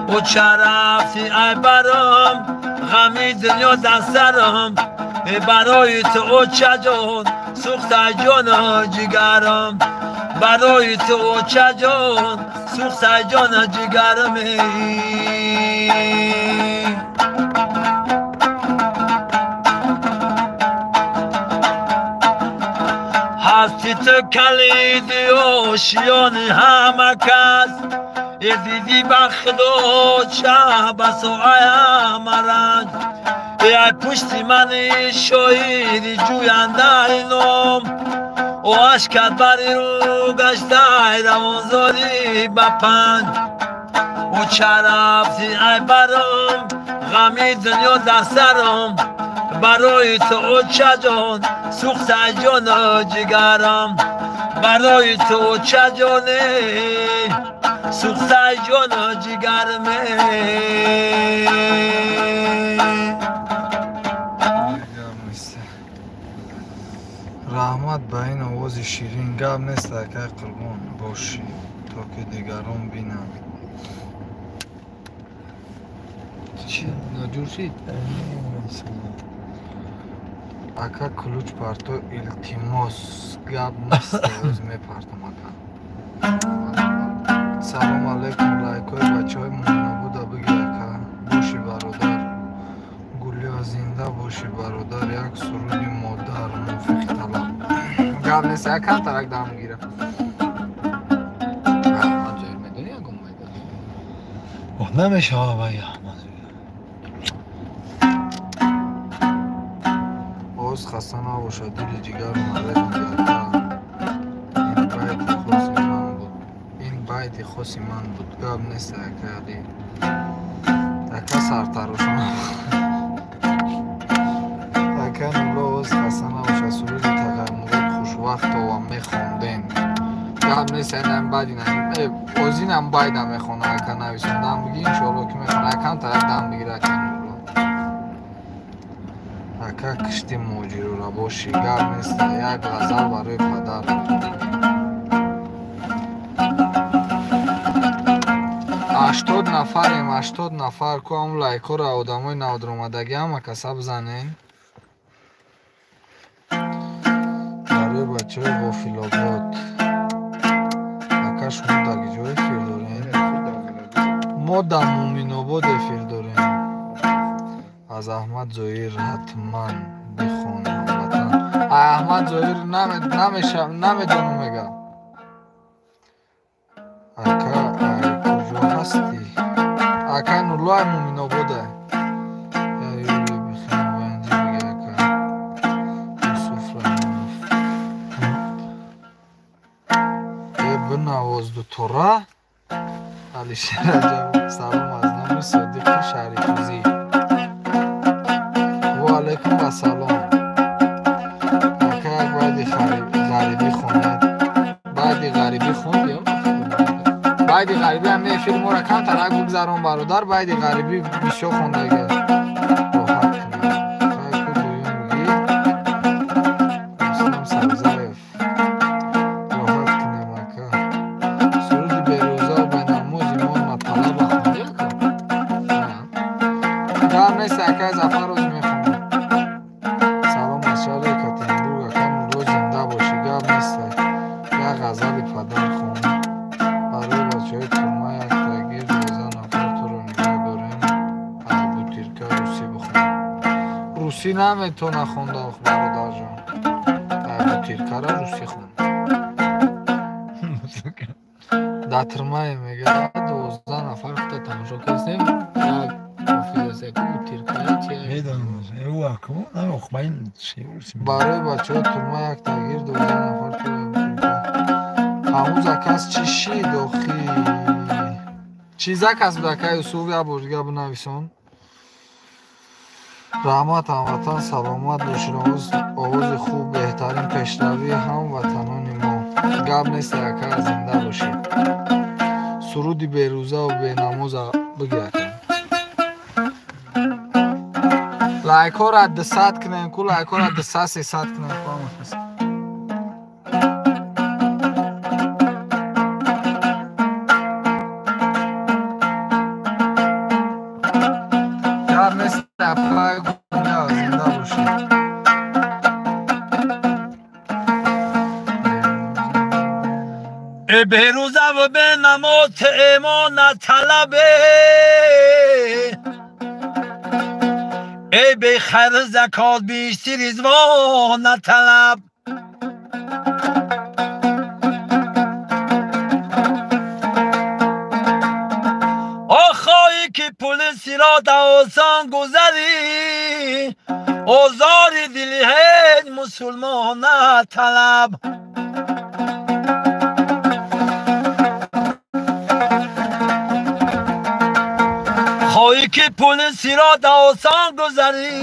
S2: اوچه رفتی ای برام غمی دنیا در سرم برای تو اوچه جان سوخته جان جگرم برای تو اوچه جان سوخته جان جگرم هستی تو کلیدی آشیان همه کس دیدی بخت و چه بسای همه ای پشتی من شاهدی جوینده اینم و عشقت بری رو گشته روانزادی بپنج و چه رفتی ای برام غمی دنیا در سرم برای تو چه جان سوخت جان و جگرم برای تو چه جانه سوخت جان و جگرمه
S1: رحمت به این آواز شیرین گپ نیست که قربان باشی تا که دیگران بینم
S3: چی؟ ناجور شید؟
S1: اکا کلوچ پرتو التیماس گپ نیست از میپرتم اکا سلام علیکم لایکای بچه های مونابودا بگی اکا باشی برادر گلیا زنده باشی برادر یک سرودی مادر موفق طلب گپ نیست اکا ترک دارم میگیرم
S3: احمد جایر میدونی اگم میدونی؟
S2: نمیشه آبایی احمد
S1: باز خسته نباشه دل جگر اومده این بیت خاصی من بود گپ نیست اکا اکا سرتروشون اکا نولا باز خسته نباشه سرود تقرمورد خوشوقت و میخوندین گپ نیست این بعد این هم باید هم میخونه اکا نویسندم بگی انشاءالله که میخونه اکا هم طرف دم بگیره اکا نولا اکا کشتی موجیرو را باشی گپ نیست یک غزل برای پدر 80 نفریم 80 نفر که هم لایکو را آدمای نودرآمدگی هم کسا بزنین برای بچه های غافل آباد اکا شما در جای فیل دارین ما در مومین آباد فیل داریم از احمد ظاهر حتما بخون هموطن احمد ظاهر نمیدونم میگه اکا کجا هستی اکا نولای مومین آباده یا یولی بخیم و اینجا بگه اکا یوسف رحمانوف یه بنواز دو تورا علی شرجب سلام از نام صدیق شریفوزی و علیکم و سلام اکا یک باید غریبی خونید باید غریبی خوندیم باید غریبی هم می فیلم را کم ترک بگذارم برادر باید غریبی بیشو خونده گه راحت کنیم خواهی که دویم بگی مسلم سبزایف راحت کنیم اکا سرود بیروزه و بیناموز ایمان مطلب خونده گم نیست اکا زفر روز می خونده سلام از شهر کاتنبورگ اکا نورو زنده باشی گم نیست یک غزل پدر خونده برای بچه های ترمه یک تغییر 12 نفر تو رو نگاه داریم بوتیرکا روسی بخون روسی نمیتونه خونده آخ برادر جان بوتیرکا را روسی خون در ترمه میگه 12 نفر خود تماشا کردیم یک مفیدسه که بوتیرکا چیه
S2: میدونم او اکو نمیخ باید چی روسی
S1: برای بچه های ترمه یک تغییر 12 نفر تو رو هموز اکاس چی شید آخی چیزا کس بود اکای اصول یا برگه بنویسون رحمت هموطن سلامت باشین آواز خوب بهترین پیشروی هم وطنان ما گپ نیست اکای زنده باشید سرودی بیروزه و بیناموز بگی اکای لایک ها را دست کنین کو لایک ها را دست 300 کنین
S2: بهروزه و به نمات ایمان طلبه ای به خیر زکات بیشتر رضوان طلب آخایی که پلیسی را دوستان گذری آزار دلی هیچ مسلمان طلب تویی که پلیسی را آسان گذری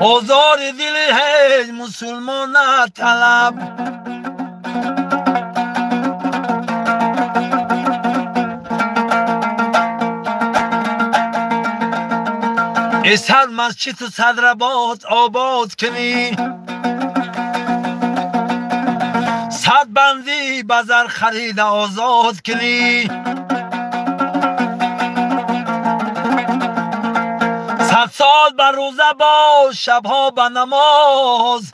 S2: آزار دل هیچ مسلمان نطلب ای صد مسجد و صدرآباد آباد کنی صد بندی بازار خرید آزاد کنی صد سال بر روزه باش شبها به نماز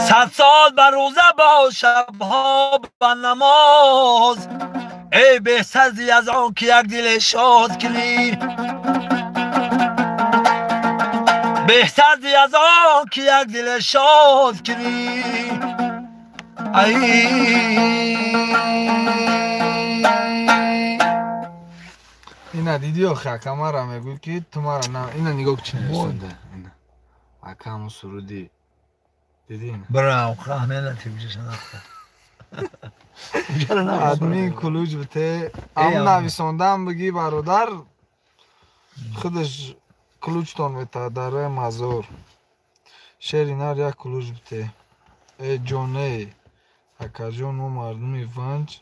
S2: صد سال بر روزه باش شبها به نماز ای بهتری از آن که یک دل شاد کنی بهتری از آن که یک دل شاد کنی
S1: اینا دیدی آخه اکا را میگوی که تو مرا نه اینا نگاه چی نشونده اینا اکا همون سرودی دیدی اینا
S2: برای اخرا همه نتیجه شناخته
S1: ادمی کلوج بته همون نویسانده هم بگی برادر خودش کلوج تان بته در روی مزار شعر اینا یک کلوج بته ای جانه اکا جان و مردمی ونج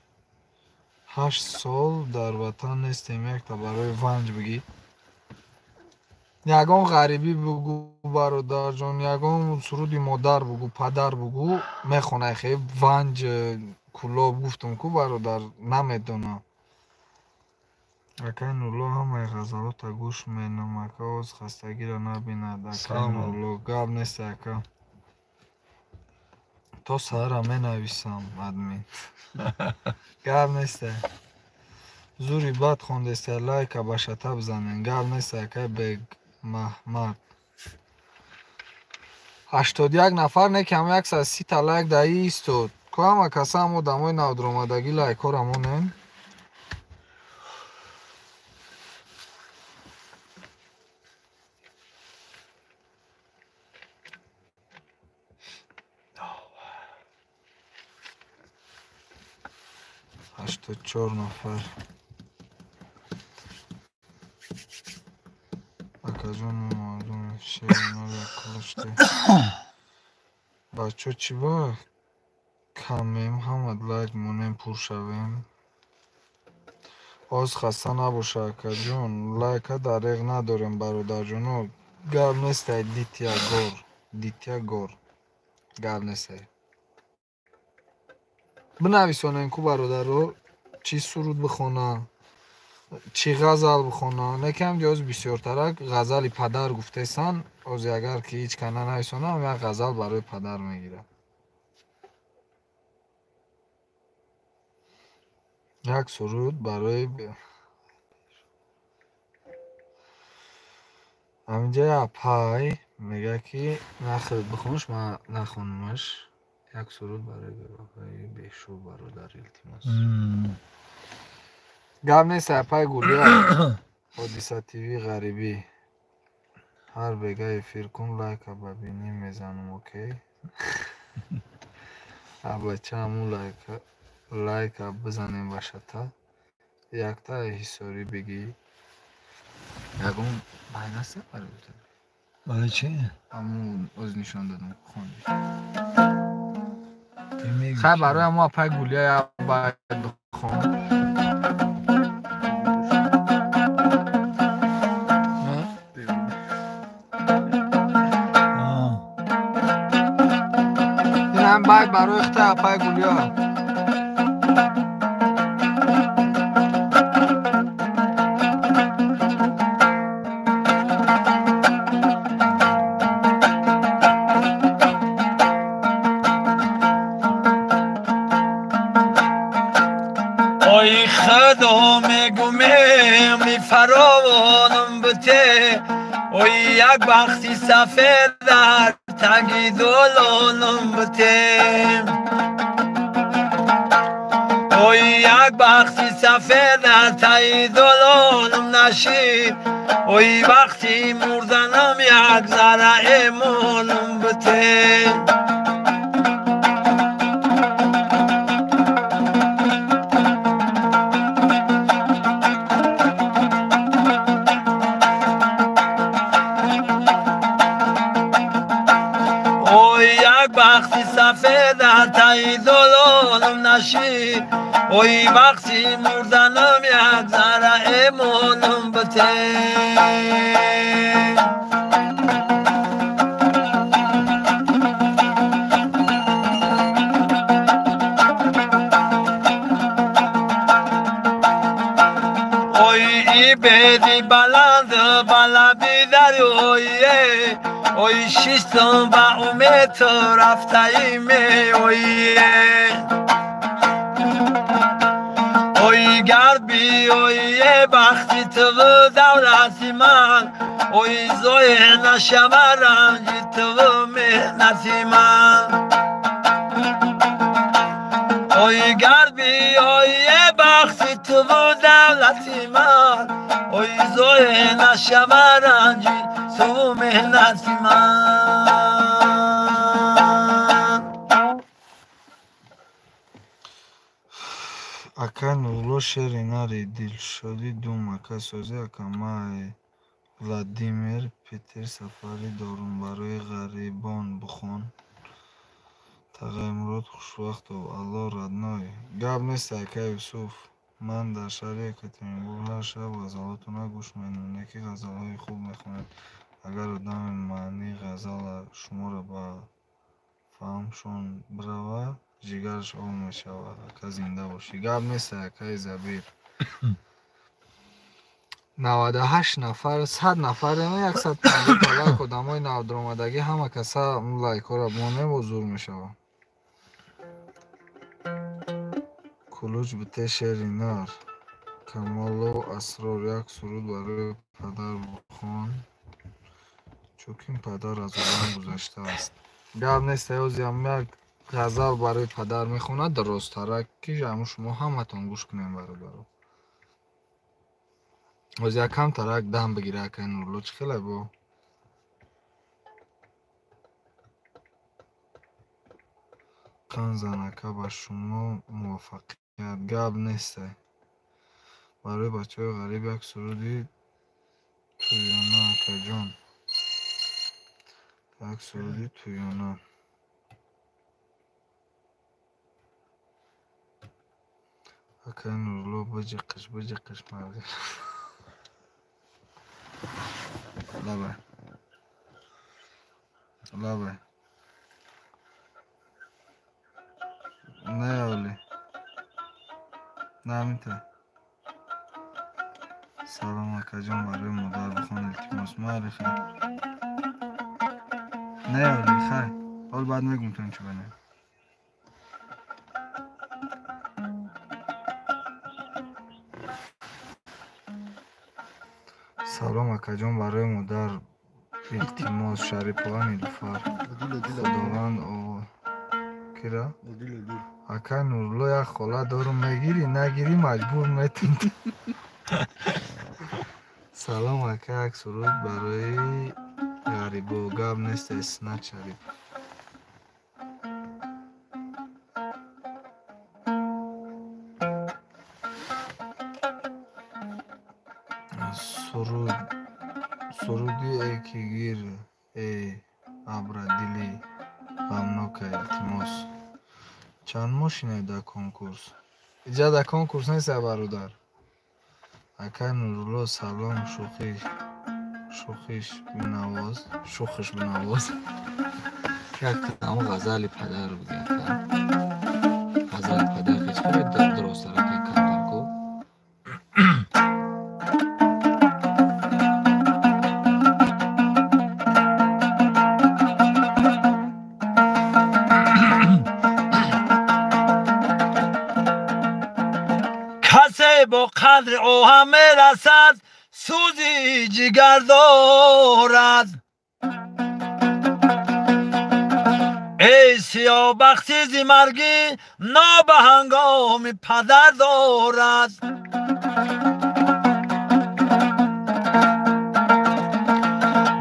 S1: 8 سال در وطن نیستیم یک تا برای ونج بگی یگان غریبی بگو برادر جان یگان سرودی مادر بگو پدر بگو میخونه خیلی ونج کلاب گفتم کو برادر نمیدونم اکا نولا همه غزلات گوش مینم اکا از خستگی را نبیند اکا نولا گب نیست اکا تا سهر می نویسم ادمین گب نیست زوری بد خونده است لایک به شتا بزنین گب نیست اکا بگ محمد 81 نفر نه کم 130 تا لایک دهی ایستود که همه کسا همو دمای نودرامدگی لایک ها رمونن هشتاد 4 نفر اکا جان مردم شیر نالا کلشته بچه چی با کمیم همه لایک مونیم پر شویم آز خسته نباشه اکا جان لایک ها دریغ نداریم برادر جانو گل نیست دیتیا گور گل نیست بنویسانین کو برادر رو چی سرود بخونه چی غزل بخونه نکم جاز بسیار ترک غزلی پدر گفته سن از اگر که هیچ کنه نویسانه هم یک غزل برای پدر میگیره یک سرود برای همینجا اپای میگه که نخرید بخونش من نخونمش یک سرود برای بیشو برادر التماس گم نیست اپای گولیا حادثه تیوی غریبی هر بگه فیر کن لایک ببینی میزنم اوکی بچه همون لایک بزنیم باشتا یک تا حساری بگی یکون باید نسته برای بودن
S2: برای چی؟
S1: همون از نشان دادم خوندی خیلی برای همون اپای گولیا باید بخون این هم باید برای اخته اپای گولیا
S2: ای خدا میگو میفرانم بته ای یک وقتی سفر در تگی دلانم بته ای یک وقتی سفر در تگی دلانم نشید ای وقتی مردنم یک ذره ایمانم بته یک بختی سفید در تایی دلالم نشید اوی وقتی مردنم یک ذره ایمانم بته بیدی بلند بلبی دریایه اوی شیستم و امید تو رفته ایمه اوی گربی اوی بختی تو دولتی من اوی زوی نشمه رنجی تو مهنتی من اوی گربی اوی بختی تو دولتی من اوی زوی نشمه رنجی تو مهنتی من
S1: Ака Нурло шери нари дилшоди дум ака созӣ ака май Владимир Петр сафари дорум барои ғарибон бухон тағай мурод хушвақтов алло радной гап нест ака Юсуф ман дар шаҳри Екатеринбург ҳар шаб ғазалотона гӯш менамам яке ғазалҳои хуб мехонед агар одами маънии ғазала шуморо ба фаҳмшон бирава ҷигараш об мешавад ака зинда бошӣ гап нест акаи Забир 98 нафар 100 нафар 150 лайк одамои навдромадагӣ ҳама каса лайкҳоро монем ҳузур мешавад кулуч бите шери нар камолу асрор як суруд барои падар бухон чунки падар аз олам гузаштааст гап нест озям як ғазал барои падар мехонад дуросттарак ки ҷамъу шумо ҳаматон гӯш кунем бародаро оз якам тарак дам бигира акаи Нурло чӣ хеле бо қан занака ба шумо муваффақият гап нестай барои бачаҳои ғариб як суруди туёна акаҷон як суруди туёна акаи Нурло биҷиқиш марги лабай наёли намита салом акаҷон барои модар бихон илтимос маърифа наёли хай ҳол баъд мегум ту инчо банем салом акаҷон барои модар илтимос Шарипова Нилуфар худованд кира акаи Нурло як хола дорум мегирӣ нагирӣ маҷбур метин салом ака як суруд барои ғарибо гап нест Эснат Шариф суруди экигир абрадилӣ ғамнока илтимос чанд мошинае дар конкурс иҷа дар конкурс нест бародар акаи Нурло салом шухиш бинавоз як тамо ғазали падар буди ғазали падар ҳеҷ хеле дуростарак камдарко
S2: با قدر او همه رسد سوزی جگر دارد ای سیاه بختی زی مرگی ناب هنگام پدر دارد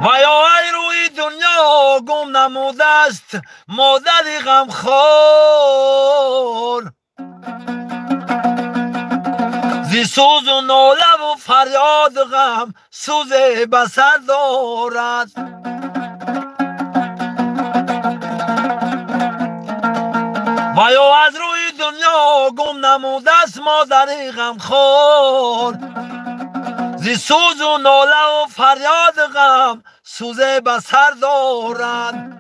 S2: و یا ای روی دنیا گم نموده است مادری غمخوار زی سوز و ناله و فریاد غم سوز بسر دارد نموده است مادر غمخوار زی سوز و ناله و فریاد غم سوزه به سر دارد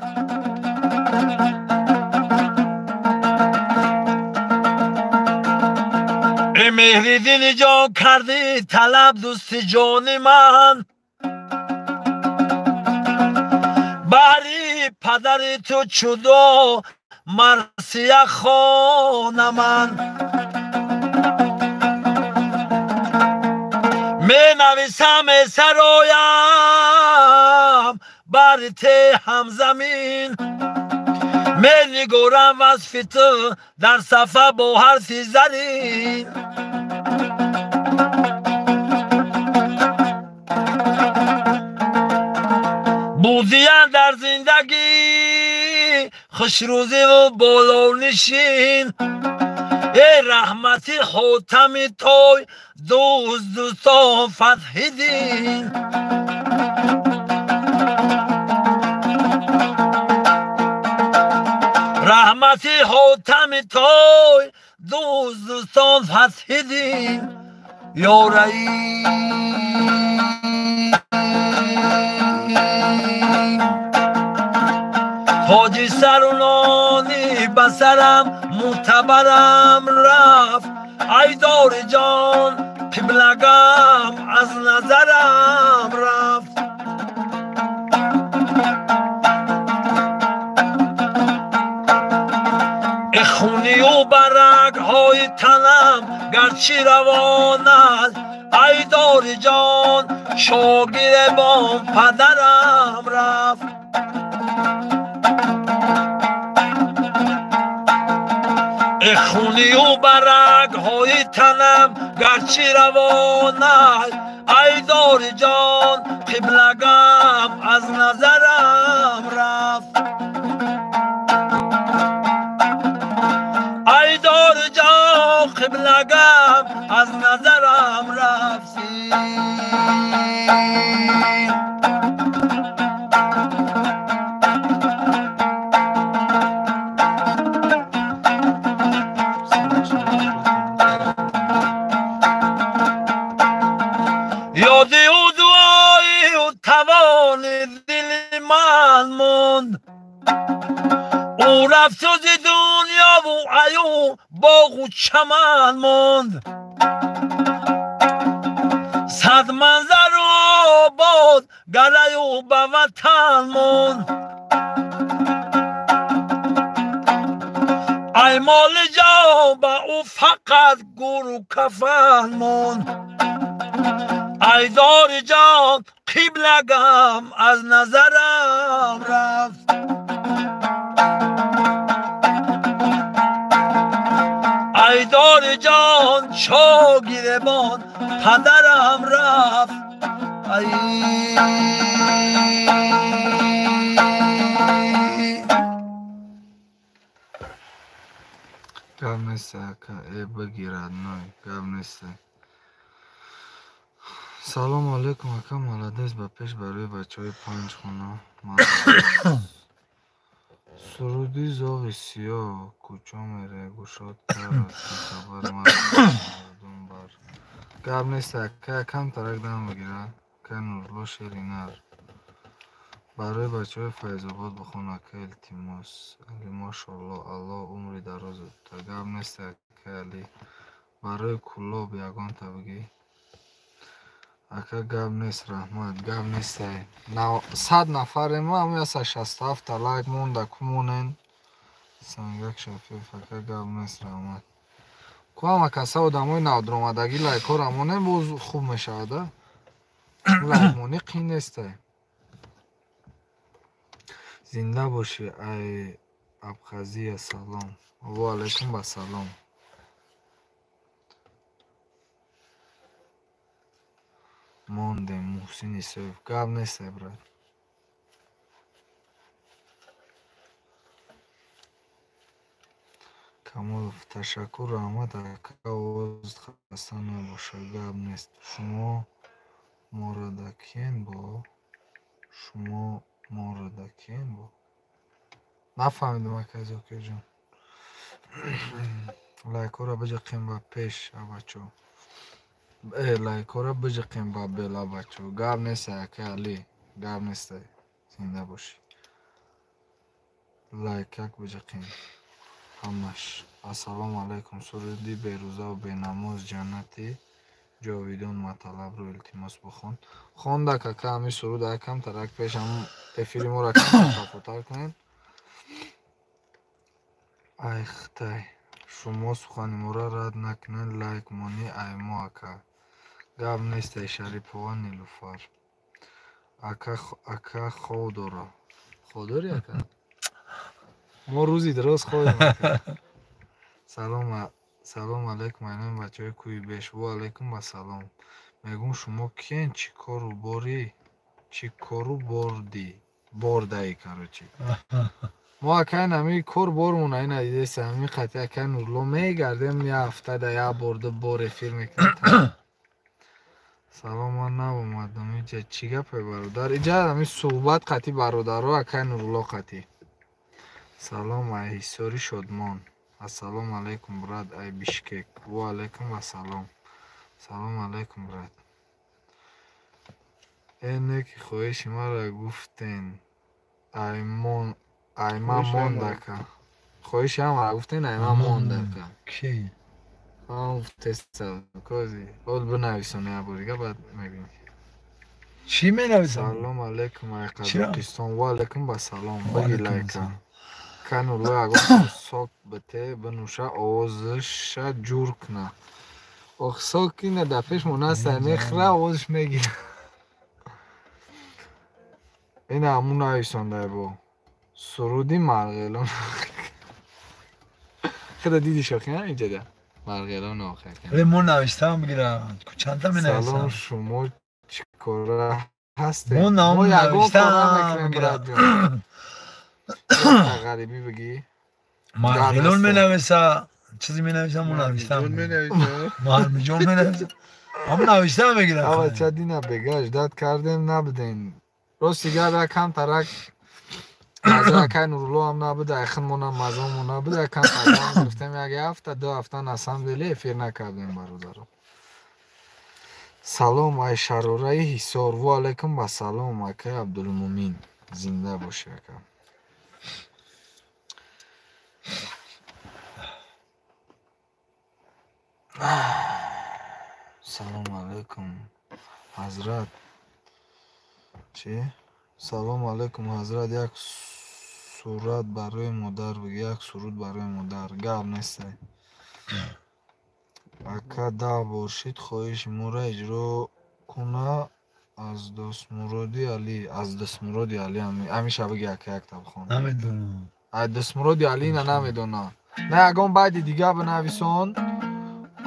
S2: ای مهری دل جان کردی طلب دوست جان من بری پدر تو چودو مرسیه خانه من می نویسم سرایم بر ته همزمین می نگارم وصف تو در صفحه با حرف زرین بودیم در زندگی خوش روزی و بالا نشین ای رحمتی حاتم توی دوستان فتح دین رحمتی حاتم توی دوستان فتح دین یا تاج سرونانی بسرم معتبرم رفت ای دار جان قبلگم از نظرم رفت ای خونی و برگ های تنم گرچه روان است ای دار جان شاگیر بام پدرم رفت ای خونی و برگ های تنم گرچه روان است ای دار جان قبلگم از نظرم رفت ای دار جان قبلگم از نظرم رفتی یادی و دعایی و توان دل من موند او رفت و زی دنیا و ایو باغ و چمن موند صد منظر و آباد گله و به وطن موند ای مال جا به او فقط گور و کفن موند ای دار جان قبلگم از نظرم رفت ای دار جان شاگیربان پدرم رفت ای
S1: گپ نیست که بگیرد نه گپ نیست. سلام علیکم اکا مالدیس به پیش برای بچه های 5 خونه سرودی زاغ سیاه کوچا میره گوشاد کرد خبر مردم بر گپ نیست اکا کم ترک دم بگیرد که نورلا شیرینر برای بچه های فیضاباد بخون اکا التیماس علی ماشالله الله عمری دراز تا گپ نیست اکا علی برای کلاب یگان تا بگی اکا گپ نیست رحمت گپ نیست 100 نفر ما هم یاسا 67 تا لایک مونده کمونین سنگک شفیف اکا گپ نیست رحمت کوام کسا و دموی نودر اومدگی لایک ها رمونه باز خوب میشوده لایک مونی قین نیست زنده باشی ای ابخازی سلام و علیکم با سلام مانده محسن سوف گپ نیست برد کمال تشکر رحمت اکا آواز خسته نباشه گپ نیست شما موردکین با شما موردکین با نفهمیدم اکا از اوکی جان лайкора биҷақем ба пеш бачо. лайкора биҷақем ба бела бачо. Гап нест ака Али, гап нест. Зинда бошӣ. лайкак биҷақем. ҳамаш. Ассалому алайкум. суруди берӯзаву бенамоз ҷаннати ҷовидон маталабро илтимос бихон. Хонда кака ҳамин суруд акам тарак пешам эфири моро кам тафотар кунед. ай хитай. шумо сухани моро рад накунед лайк монӣ аймо ака. гап нестай Шарипова Нилуфар. ака хов дора. Хов дори ака? мо рӯзи дроз ховем ака. салом алейкум айнои бачаҳои кӯи беш. ва алейкум ассалом. мегӯм шумо киен чӣ кору бордаи карочи. мо акай нами кор бормуна ина дидеса ҳамин қати акай нурло мегардем я ҳафтада я борда бор эфир мекунем. салом ман наомадам иҷа чӣ гапе бародар иҷа ҳамин суҳбат қати бародаро акай нурло қати. салом ай ҳисори шодмон. ассалому алейкум брат ай Бишкек. ва алейкум ассалом. салом алейкум брат. эне ки хоҳиши маро гуфтен айма мондака. хоҳиши ҳамаро гуфтен айма мондака.
S3: Ки?
S1: теста кози ҳол бинависони яборига баъд мебинӣ.
S3: Чӣ менависам?
S1: салом алейкум ай Қазоқистон. ва алейкум ассалом. баги лайка. кануло ягон сок бите бинӯша овозиша ҷур куна. ох сок ина дар пеш монаста мехӯра овозиш мегира. ина ҳамун нависондай бо суруди марғелон. худа диди шохина инҷада марғелон охир.
S3: мо навиштам бигирам. Чанда менависам?
S1: салом шумо чӣ кора ҳастед?
S3: мо навиштам.
S1: ғарибӣ бигӣ.
S3: марғелон менависа. چیزی می نویسم اون نویسم مرمجون می نویسم هم نویسم بگیرم
S1: اول چه دینا بگاش داد کردیم نبودین راستی گر کم ترک از اکای نورلو هم نبوده اخن مونم مزامون نبوده کم ترک گفتیم یک هفته دو هفته نسام دیلی افیر نکردیم برادرو. سلام ای شراره حسار. و علیکم با سلام اکای عبدالمومین. زنده باشی اکا. салом алейкум ҳазрат. чӣ? салом алейкум ҳазрат. як сурат барои модар бигӣ. як суруд барои модар. гап нестай. ака да бошид хоҳиши моро иҷро куна аз дӯстмуроди Али. аз дӯстмуроди Али ҳамиша биги ака якта бхон.
S3: намедонам.
S1: аз дӯстмуроди Али ина намедона. на ягон баъди дига бинависон.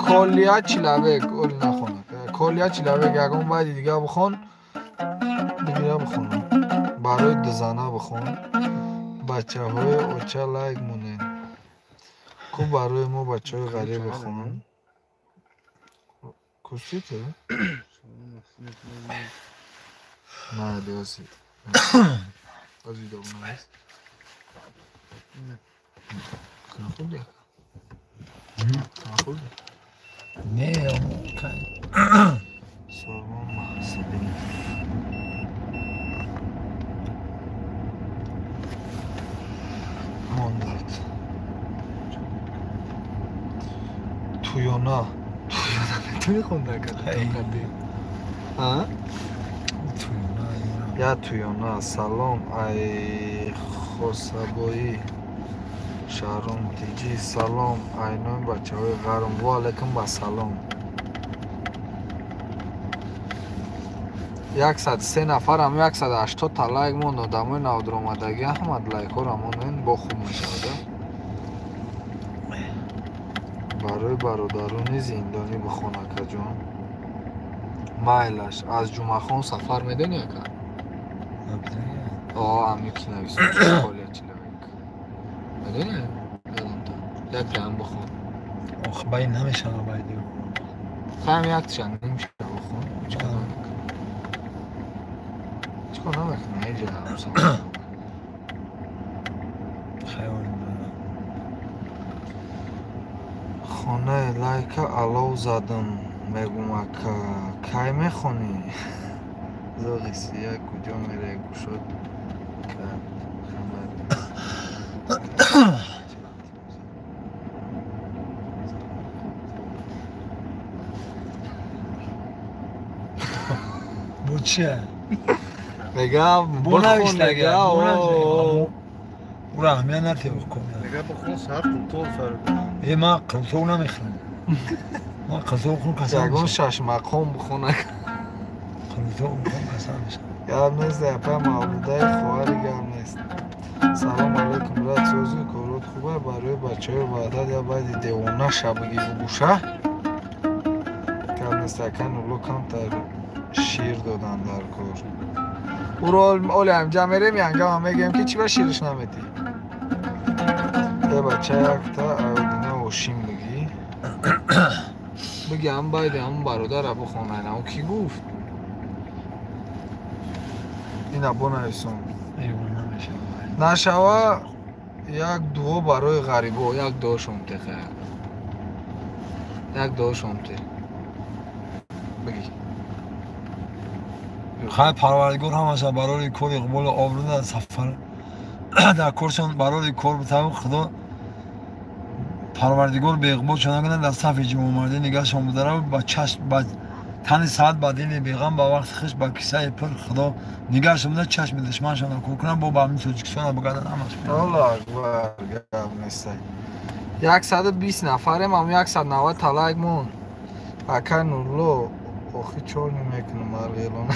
S1: колия чилавек оли нахон. колия чилавек ягон баъди дига бихон. бигира бихон. барои дузана бихон. бачаҳои оча лайк монед. ку барои мо бачаҳои ғариб бихон. кустите? на доси. ази добнас. канахуди. канахуди.
S3: نه
S1: سلمان محصبی مانداد تویونا میتونی خونده کنی؟ ها؟ یا تویونا. سلام ای خسبایی شهرام تیجی. سلام اینای بچه های غرم. و علیکم با سلام. 103 نفر هم 180 تا لایک موند. آدمای نودرآمدگی احمد لایک ها رامون با خوب میشود. برای برادران زندانی بخون اکا جان. مایلش از جمعه خان سفر میدونی اکا؟ همی که نویسون خالی چلوک میدونی؟ یادم تا یک هم بخون.
S3: آخ بایی نمیشه بایی دیو
S1: خواهم یک تشن نمیشه بخون. چکار نمیکنه ایجا همسان
S3: خیال
S1: خانه لایک علو زدم میگم اکا کی میخونی زاغی سیاه کجا میره گوشت
S3: Bu چیه؟
S1: میگم
S3: Bu
S1: بخون
S3: نوشته
S1: دیگه
S3: او را همیه نتی بکن
S4: نگه بخون سر کنترل فرد
S3: من قلطو نمیخونم من قلطو بخون قسم
S1: یگون
S3: میشم
S1: شش مقام بخونه
S3: قلطو بخون قسم میشم
S1: گرم نیست اپا مولوده خواهری گرم نیست سلام علیکم رد سوزی کارات خوبه برای بچه های وعدد یا باید دیوانه شبگی بگوشه گرم نیست اکن اولو کم تر شیر دادن در کار او رو اولی همجا میریم ینگم هم میگیم که چی با شیرش نمیدی یه بچه یک تا اودینه وشیم بگی بگی هم باید همون برادر رو بخونه نه او کی گفت این ابو نویسون
S3: ایوان نمیشم
S1: نشوه یک دو برای غریبو یک دو شمته خیلی یک دو شمته بگی
S3: خیلی پروردگار هم اصلا برای کار اقبال آبرو در سفر در کارشان برای کار بتایم خدا پروردگار به اقبال چون نکنه در صف جمع مرده نگهشان بودره با چشم با تن ساعت با دین بیغم با وقت خش با کیسه پر خدا نگهشان بوده چشم دشمنشان نکن کنن با همین توجیکستان بگردن همش
S1: الله اکبر گرم نیسته 120 نفریم هم 190 طلایق مون اکا نورلو آخی چور نمیکنم مرغیلونه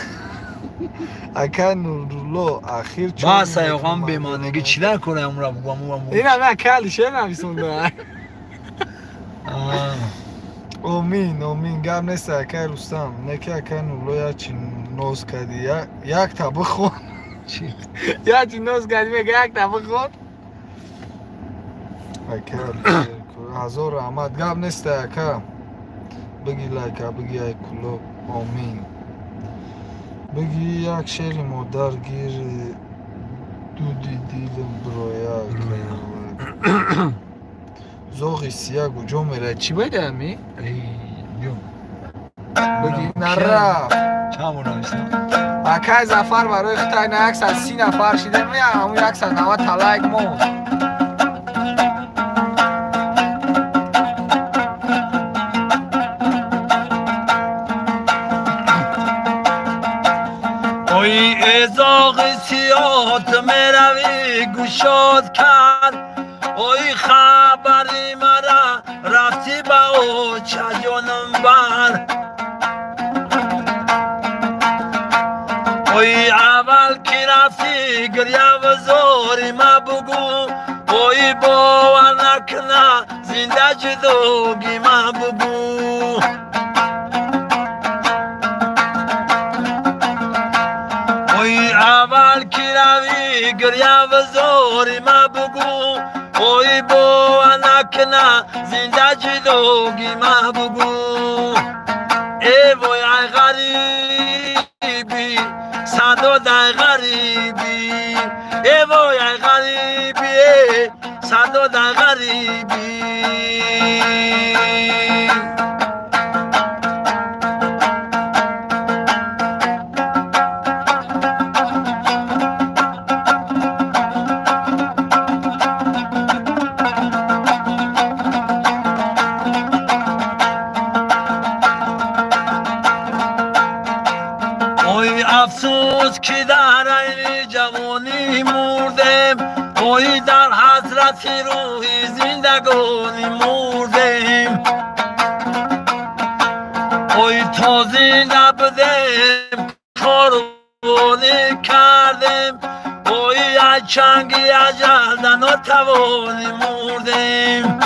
S1: اکا نورلو اخیر چور
S3: با سایقان بیمانگی چی در کنه امرا بگم
S1: این همه کلی شه نمیسونده اومین گرم نیسته اکا رستم نکه اکا نورلو یا چی نوز کردی یک تا بخون
S3: چی؟
S1: یا چی نوز کردی میگه یک تا بخون اکا هزار رحمت گرم نیسته اکا بگی لایکا بگی ای کلوب آمین بگی یک شعر مادر گیر دودی دیلم برویا زوغی سیاه گوجو میره چی بایده همی؟
S3: ای بیو
S1: بگی نرف
S3: چمون نویستم
S1: اکای زفر برای خطای نه 130 نفر شیده می همون 190 طلایق مون
S2: اوی ازاق سیات میروی گوشاد کرد اوی خبری مرا رفتی با او چجانم بر اوی اول کی رفتی گریه و زوری ما بگو اوی باور نکنه زنده جدوگی ما بگو اول کی روی گریه و زوری ما بگو اوی باور نکنه زنده جدوگی ما بگو ای وای ای غریبی صدا دای غریبی ای وای ای غریبی صدا دای غریبی افسوس که در این جوانی مردم اوی در حضرت روحی زندگانی مردم اوی تا زنده بدم کارونی کردم اوی از چنگی اجل ناتوانی مردم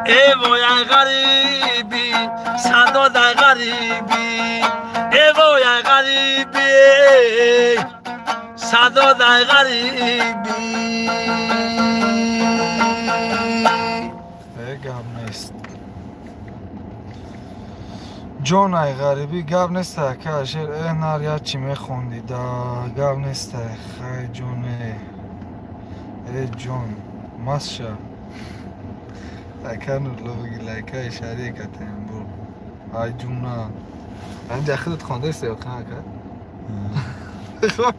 S2: ای وای ای غریبی صدا در غریبی ای وای ای غریبی صدا در غریبی
S1: گب نیست جون ای غریبی گب نیست که اشیر ای نار یا چی میخوندی دا گب نیست خی جون ای جون مست شد اکن رو بگی لایکه اشاره کتیم برو ای جونا اینجا خودت خونده سیاقه اکن خب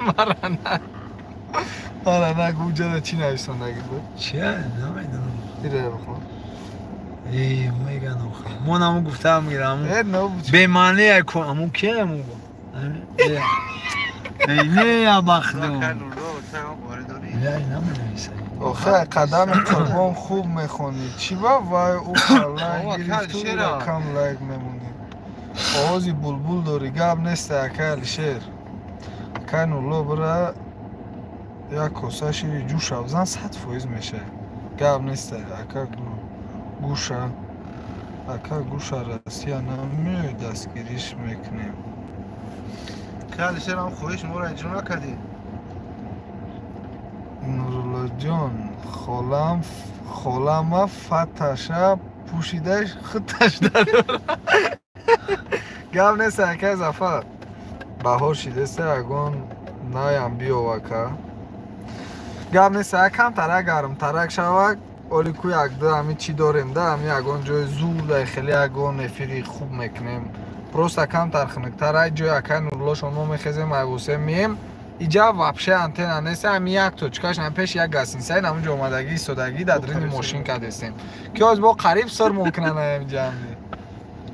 S1: مرانه گوجه چی نویسندگی بود
S3: چیه؟ نمیدونم
S1: دیره بخون
S3: ای میگن آخه من همون گفتم میرم
S1: نو بود
S3: به معنی کن همون که همون با ای نه یا بخدم
S4: کن رو تمام وارداری
S3: نه نمی‌نویسه
S1: آخه قدم قربان خوب میخونی چی با وای او لایک گرفت
S4: چرا؟
S1: کم لایک میمونی آوازی بلبل داری گب نیست اکل شیر اکن اولو برا یا کاسه شیری جوش افزن 100% میشه گب نیست اکا گوشه اکا گوشه رسی نمیای دستگیریش میکنیم
S4: کل شیر هم خویش مورا اجرا نکردی
S1: نورالله جان خالم فتشه پوشیدهش خودش داره گب نیست اکا زفر بهار شیده سه اگون نایم بیو وکا گب نیست اکم ترک گرم ترک شود اولی کوی اک ده همی چی داریم ده همی اگون جای زور ده خیلی اگون نفیری خوب میکنیم پروست اکم ترخنک ترک جای اکن نورالله شما میخیزیم ایوسه میم اینجا وپشه انتنا نیست همی یک توچکاش هم پیش یک گسین ساید همون جو اومدگی ایستادگی در درین ماشین کدستیم که از با قریب سر ممکنه نمینجا همی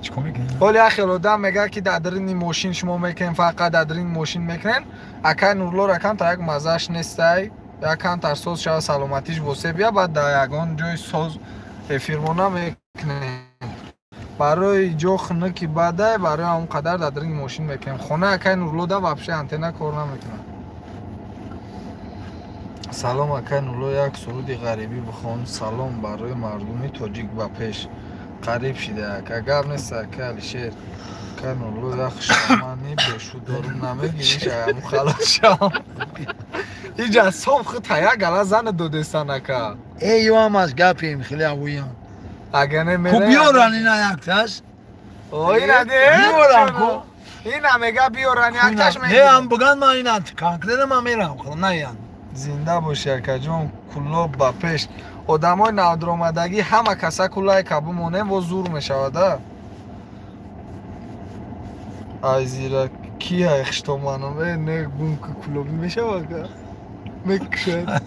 S3: چیکار میکنی؟
S1: ولی اخی آدم میگه که در درین ماشین شما میکنین فقط در درین ماشین میکنین اکن نورالله رکن تا یک مزهش نیسته یکم تر سوز شود سلامتیش بوسه بیا بعد در یکان جای سوز فیرمونا میکنیم برای جو خونه که بده برای اون قدر در درین ماشین میکنیم خونه اکن نورالله ده وپشه انتنا کار نمیکنه سلام اکن نورالله یک سرودی غریبی بخون سلام برای مردمی تاجیک و پیش قریب شده که گب نیست اکل شیر اکن نورالله یک شامانی بشو دارم نمیگیریش اگه خلاص شام اینجا صبح خود تایه گله زن دو دستان اکا
S3: ای یو هم از گپیم خیلی اویان
S1: اگه نمیره
S3: خب بیارن اینا یک تاش
S1: اینه ده
S3: بیارن کو
S1: اینه میگه بیارن یک تاش
S3: هی هم بگن ما اینا کانکلر ما میرم خب نه یان
S1: زنده باشه اکا جون کلا با پیش آدم های نادرآمدگی همه کسا کلای کبو مونه و زور میشوده ای زیرا کی های خشتامانم نه گون که کلوبی میشه واقعا میکشد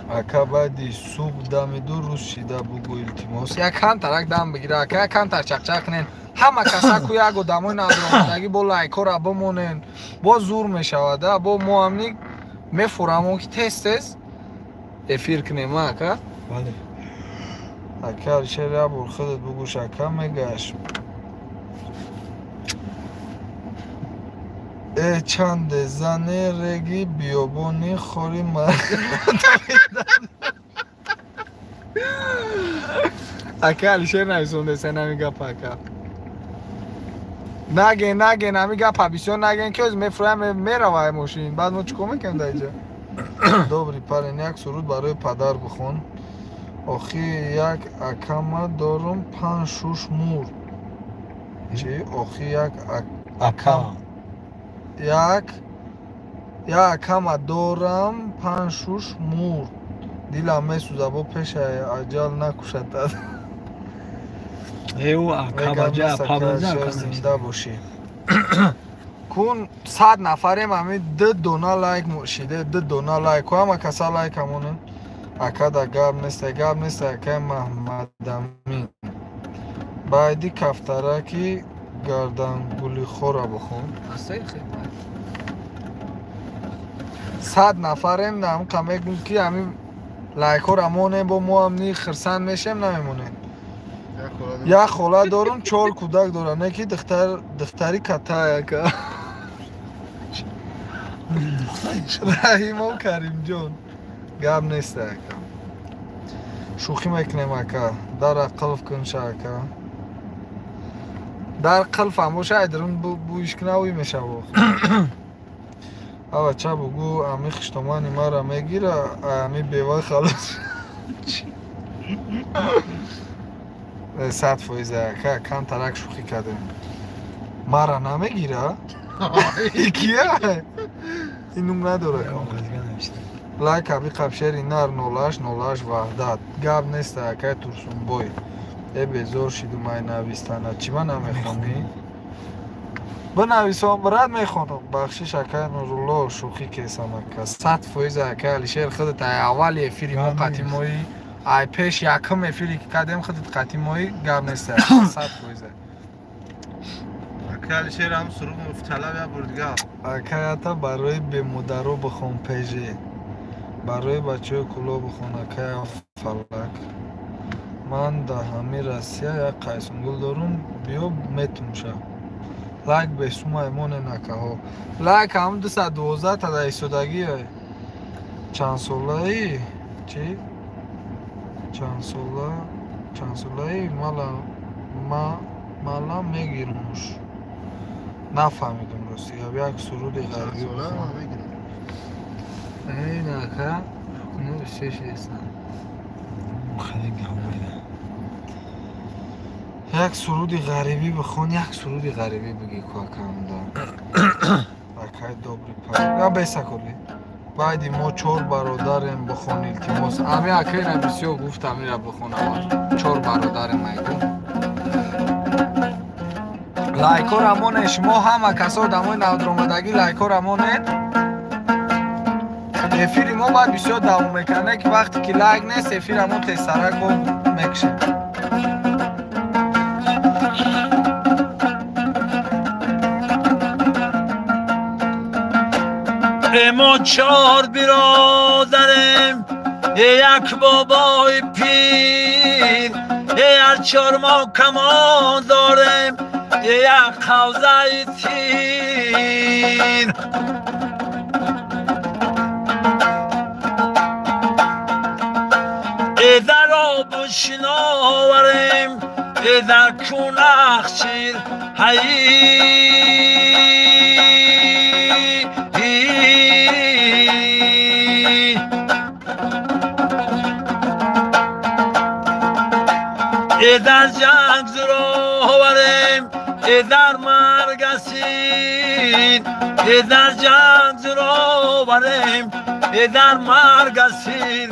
S1: اکا بعدی صبح دم دو روز شیده بگو التماس یک کم ترک دم بگیره اکا یک کم تر چک چک کنین همه کسا که یک آدم های نادرآمدگی با لایکا را بمونین با زور میشوده با ما همنی میفورم که تست افیر کنیم اکا
S3: بله
S1: اکا شیره بر خودت بگوش اکا میگشم ای چند زنه رگی بیابونی خوری مرد اکا علیشه نویسونده سه نمیگه پاکا نگه نمیگه پا بیسیون نگه که از میفرویم میروه ماشین بعد ما چکو میکنم در اینجا دوبری پرین یک سرود برای پدر بخون آخی یک اکم دارم 5-6 مور چی؟ آخی یک اکم یک اکم دارم 5-6 مور دیلم میسوزه با پیش اجال نکشد
S3: ایو اکباجه پابازه
S1: زنده باشی کن 100 نفریم همه 2 دونا لایک شیده 2 دونا لایک و همه کسا لایک همونه اکا دا گب نیست اکا محمد امین بعدی کفترکی گردن گولی خورا بخون 100 نفریم هم کمه گون که همین لایک ها رمونه با ما همینی خرسن میشیم نمیمونه یک خوله دارم 4 کودک دارم یکی دختری کتا یکا رحیم و کریم جان گب نیست اکا شوخی میکنیم اکا در قلب کن شا اکا در قلب هم باشه ایدرون بویش کنه اوی میشه باخ اوه چه بگو امی خشتمانی ما را میگیره امی بیوه خلاص 100% اکا کم ترک شوخی کردیم ما را نمیگیره؟ کیه؟ این نوم نداره лайк аби қабшери нар 0808 ваҳдат гап нест акай турсунбой безор шидум ай навистана чима намехонӣ бинависам брат мехонам бахшиш акай нурулло шӯхӣ кесамака 100% акай алишер худат ай аввали эфири мо қатимоӣ ай пеш якум эфири ки кардем худат қатимоӣ гап нест 100%.
S4: Алишер ҳам суруғ муфталаб я бурдгав.
S1: Акаята барои бемодаро бхон пеже. Барои бачаҳои куло бхон акая фалак. Ман да ҳами Россия як қайсунгул дорум биё метумша. Лайк бесума эмоне накаҳо. Лайк ҳам 212 тада истодагӣ ай. Чанд солаи? Чӣ? Чанд солаи? Мала мегирмуш. Нафаҳмидум рости гап як суруди ғарбӣ нака як суруди ғарибӣ бихон як суруди ғарибӣ бигӣ какамда акай добри па я бесаколи баъди мо 4 бародарем бихон илтимос ами акайра бисёр гуфтам ира бихонам 4 бародарем айду лайко рамоне шумо ҳама касо дамои навдромадагӣ лайко рамоне эфири мо баъд бисёр давом мекарда ки вақте ки лайк нест эфирамо тезтарак бо мекушем
S2: ما 4 برادریم یک بابای پیر هر 4 ما کمان داریم یک خوزه تیر ایدر را بشناوریم ایدر کنخ شیر در جنگ زراوریم در مرگسین در جنگ زراوریم در مرگسین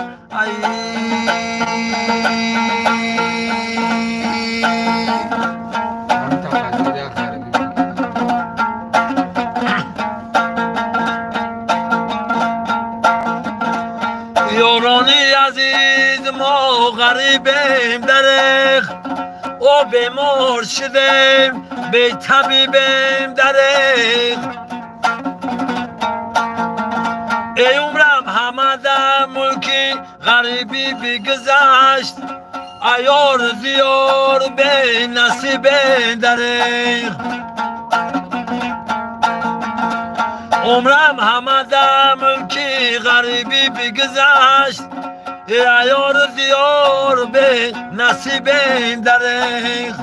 S2: یارانی عزیز ما غریبیم درخ و بیمار شدیم بی طبیبیم درخ ای عمرم همه در ملکی غریبی بگذشت ایار زیار بی نصیبیم درخ عمرم همه در ملکی غریبی بگذشت ایار زیار به نصیبین دریغ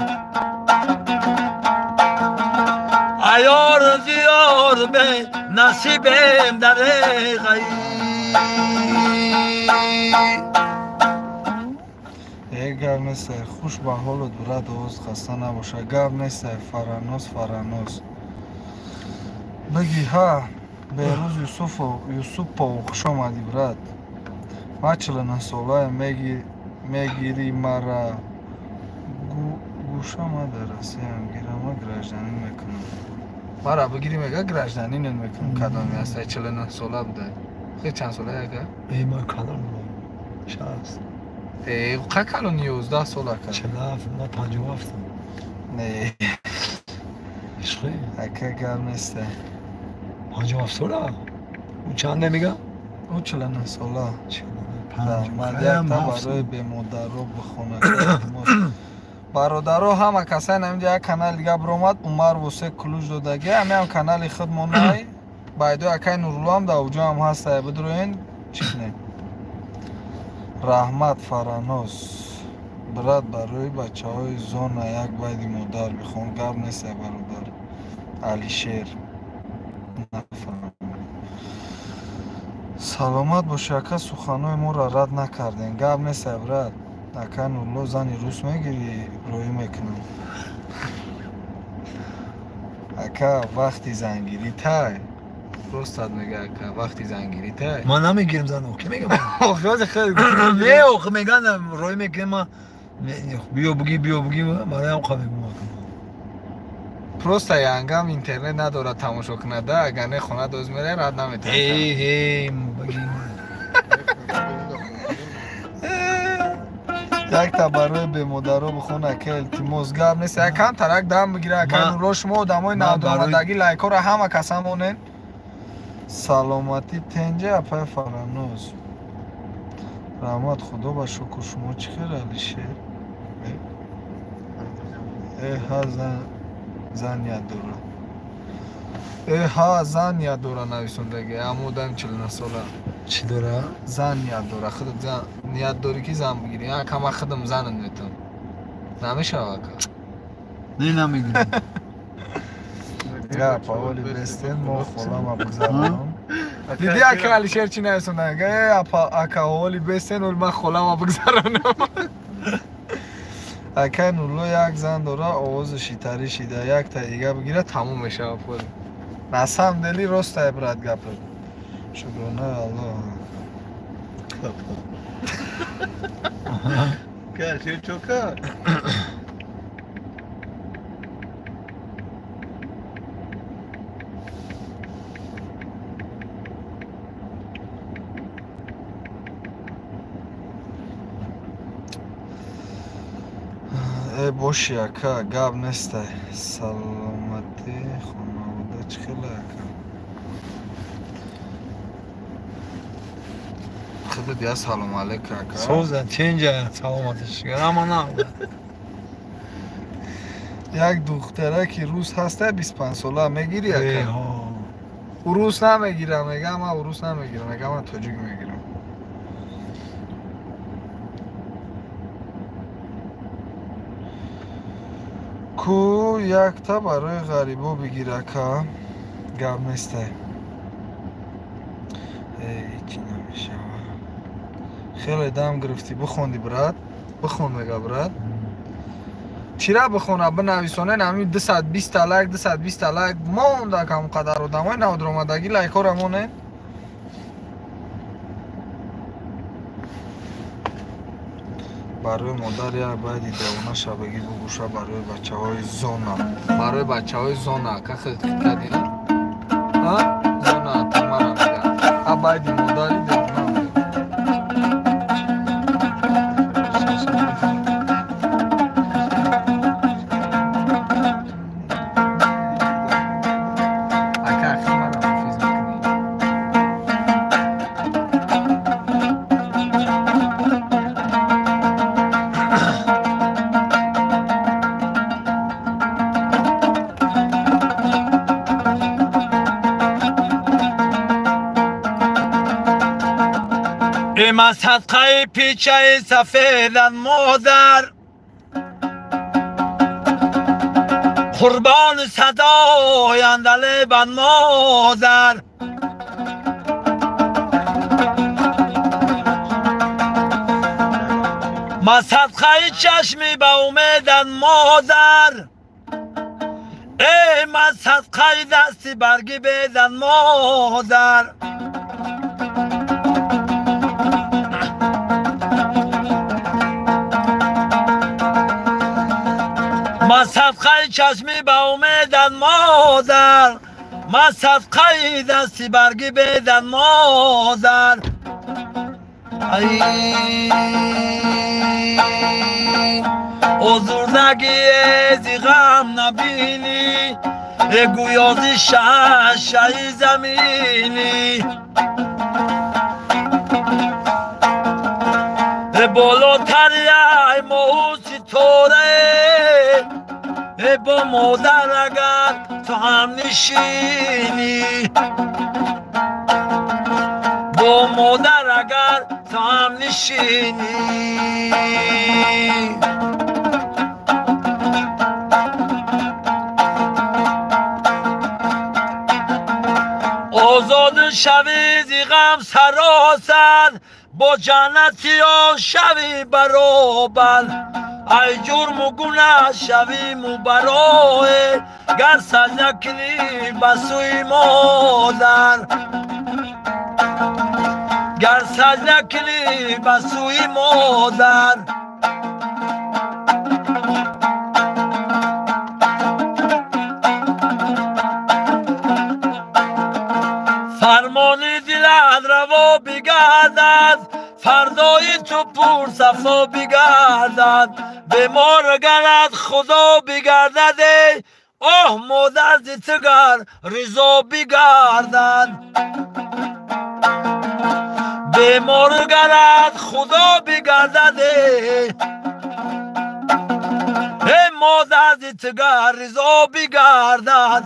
S2: ایار زیار به نصیبین دریغ
S1: گپ نیست خوش به حالت برات اوز خسته نباشه گپ نیست فرانوس بگی ها بهروز یوسف پا خوش آمدی برات ما 49 ساله میگیری مرا گوشم در رسیم گیرم گرجدانی میکنم مرا بگیری میگه گرجدانی نمیکنم کدامی هسته 49 ساله بوده خیلی چند ساله اگه؟
S3: ای ما کلان بودم 60
S1: ای خیلی کلان 11 ساله کرد
S3: 47 ما 57
S1: نه
S3: عشقی
S1: اگه گرم نیسته
S3: 57 ساله او چند نمیگه؟
S1: او 49 ساله
S3: مادر
S1: برای به مادرو بخونه برادرو همه کسای نمیده یک کانال دیگه برامد عمر واسه کلوش دادگی هم کانال خود مونای بایدو اکای نورلو هم دا اوجا هم هست بدروین چکنه رحمت فرانوس برات برای بچه های زون یک باید مادر بخون گرم نیست برادر علی شیر سلامت باشه اکا سخنای ما را رد نکردین گپ نیست برات اکا نورلو زنی روس میگیری روی میکنم اکا وقتی زنگیری تای پروستات میگه که وقتی زن گیری تا
S3: من نمیگیرم زن اوکی میگم
S1: آخه خیلی
S3: نه اوخ میگن روی میگم ما بیو بگی برای هم خواهی بگم
S1: پروستا ینگم اینترنت نداره تماشا کنه ده اگر نه خونه دوز میره رد نمیتونه
S3: هی بگی
S1: یک تا برای به مادرها بخونه که التماس گپ نیست یکم ترک دم بگیره یکم رو شما دمای نادرمندگی لایکا رو همه کسامونن سلامتی تنجه اپای فرانوز رحمت خدا با شکر شما چیکار علی شیر ها زن یاد دوره ها زن یاد دوره نویسندگی امودم 49 ساله
S3: چی داره؟
S1: زن یاد دوره خودت زن یاد دوری که زن بگیری یا کم خودم زن میتونم نمیشه واقعا
S3: نه نمیگیرم
S1: یا پاولی بستن ما خلام بگذارم دیدی اکا علی شیر چی نویسندگی اکا اولی بستن و من خلام بگذارم اکا نولو یک زن داره آواز شیطری شیده یک تا دیگه بگیره تموم میشه پول نسم دلی راست عبرت گپ شکرانه الله
S4: که شیر چوکا
S1: باشی اکا گپ نیسته سلامتی خانواده چی خیلی اکا خیلی دیگه سلام علیک اکا
S3: سوزن چینجه سلامتش اما نه
S1: یک دختره که روز هسته 25 ساله میگیری اکا
S3: ها
S1: روس نمیگیرم میگم من روس نمیگیرم میگم من تاجیک میگیرم کو یک تا برای غریبا بگیره که گپ نیسته هیچی نمیشه خیلی دم گرفتی بخوندی برات بخون میگه برات چی را بخونه بنویسونه نمی 220 لایک 220 لایک مونده کم قدر و دمای نادرآمدگی لایک ها رمونه برای مادر یا باید دوانه شبگی بگوشه برای بچه های زونا برای بچه های زونا که خیلی کدی زونا تمام میگه باید مادری دوانه
S2: من صدقه پیچه سفیدن مادر قربان صدای اندله بن مادر من صدقه چشمی به امیدن مادر ای من صدقه دستی برگی بیدن مادر من صدقه چشمی به امیدن مادر من صدقه دستی برگی بیدن مادر ازردگی ازی غم نبینی گویازی شهی زمینی بالاتری ای موسی توره با مادر اگر تو هم نشینی با مادر اگر تو هم نشینی آزاد شوی زی غم سراسر با جنتی ها شوی برابر ای جرم و گناه شویم و برای گر سجده کنی به سوی مادر گر سجده کنی به سوی مادر فرمان دلت روا بگردد فردای تو پر صفا بگردد به ما رگرد خدا بگردد آه مادر ز تو گر رضا بگردد به ما رگرد خدا بگردد ای مادر ز تو گر رضا بگردد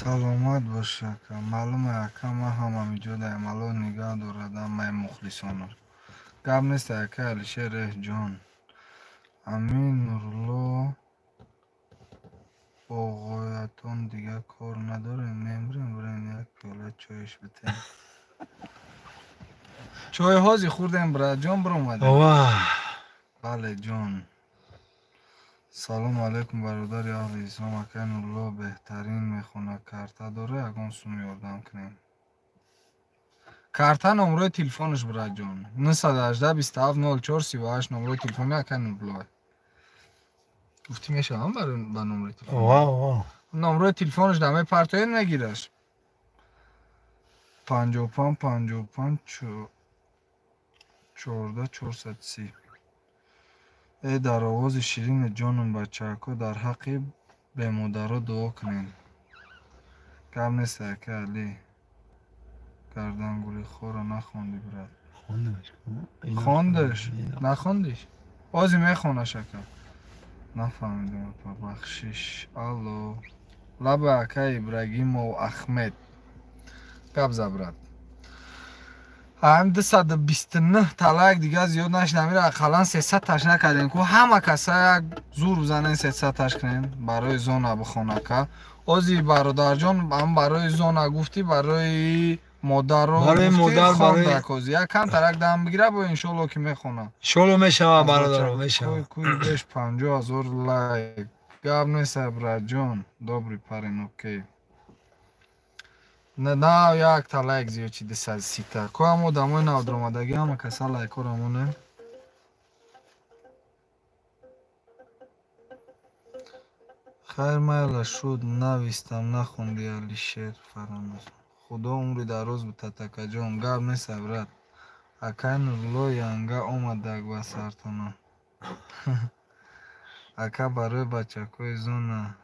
S1: سلامت باش اکا. معلومه اکا ما هم همینجا در عملو نگاه داردم من مخلصانم گپ نیست اکا علیشیر جان امین نورلو باقایتون دیگه کار نداریم نمیریم بریم یک پیاله چایش بتیم چای هازی خوردیم برای جان بر اومدیم بله جان سلام علیکم برادر اهل اسلام اکا نورلو بهترین میخونه کارتا داره اگان سوم یاردم کنیم کارتا نمره تلفنش برای جان 918 27 04 38 نمره تلفنی اکا نورلو گفتی میشه هم برای نمره تلفن نمره تلفنش دمه پرتوین نگیرش 55 55 14 430 ای در آواز شیرین جانم بچه‌ها در حق به مادرها دعا کنین کم نیست که علی گردن گوری خورا نخوندی برد خوندش نخوندیش بازی میخونه شکر نفهمیدم پا بخشش الو لب اکا ابراهیم و احمد گپ زبرد هم 229 تلاک دیگه زیاد نشنمیره اقلا 300 تاش نکردین که همه کسا یک زور بزنین 300 تاش کنین برای زونه بخونه که اوزی برادر جان هم برای زونه گفتی برای مادر رو
S3: برای مادر
S1: برای کوزی یک کم ترک دم بگیره با انشالله که میخونه
S3: شلو میشه برادر میشه
S1: کوی بهش 50,000 لایک گپ نیست برادر جان добрый парень اوکی نه یک تا لایک زیاد چی 230 تا کو هم آدمای نو درآمدگی هم کسا لایک رامونه خیر میل شد نویستم نخوندی علی شیر فراموش خدا عمری دراز بود تتکا جان گپ نیست برات اکا نورلو ینگا اومدک با سرطانه اکا برای بچکای زونه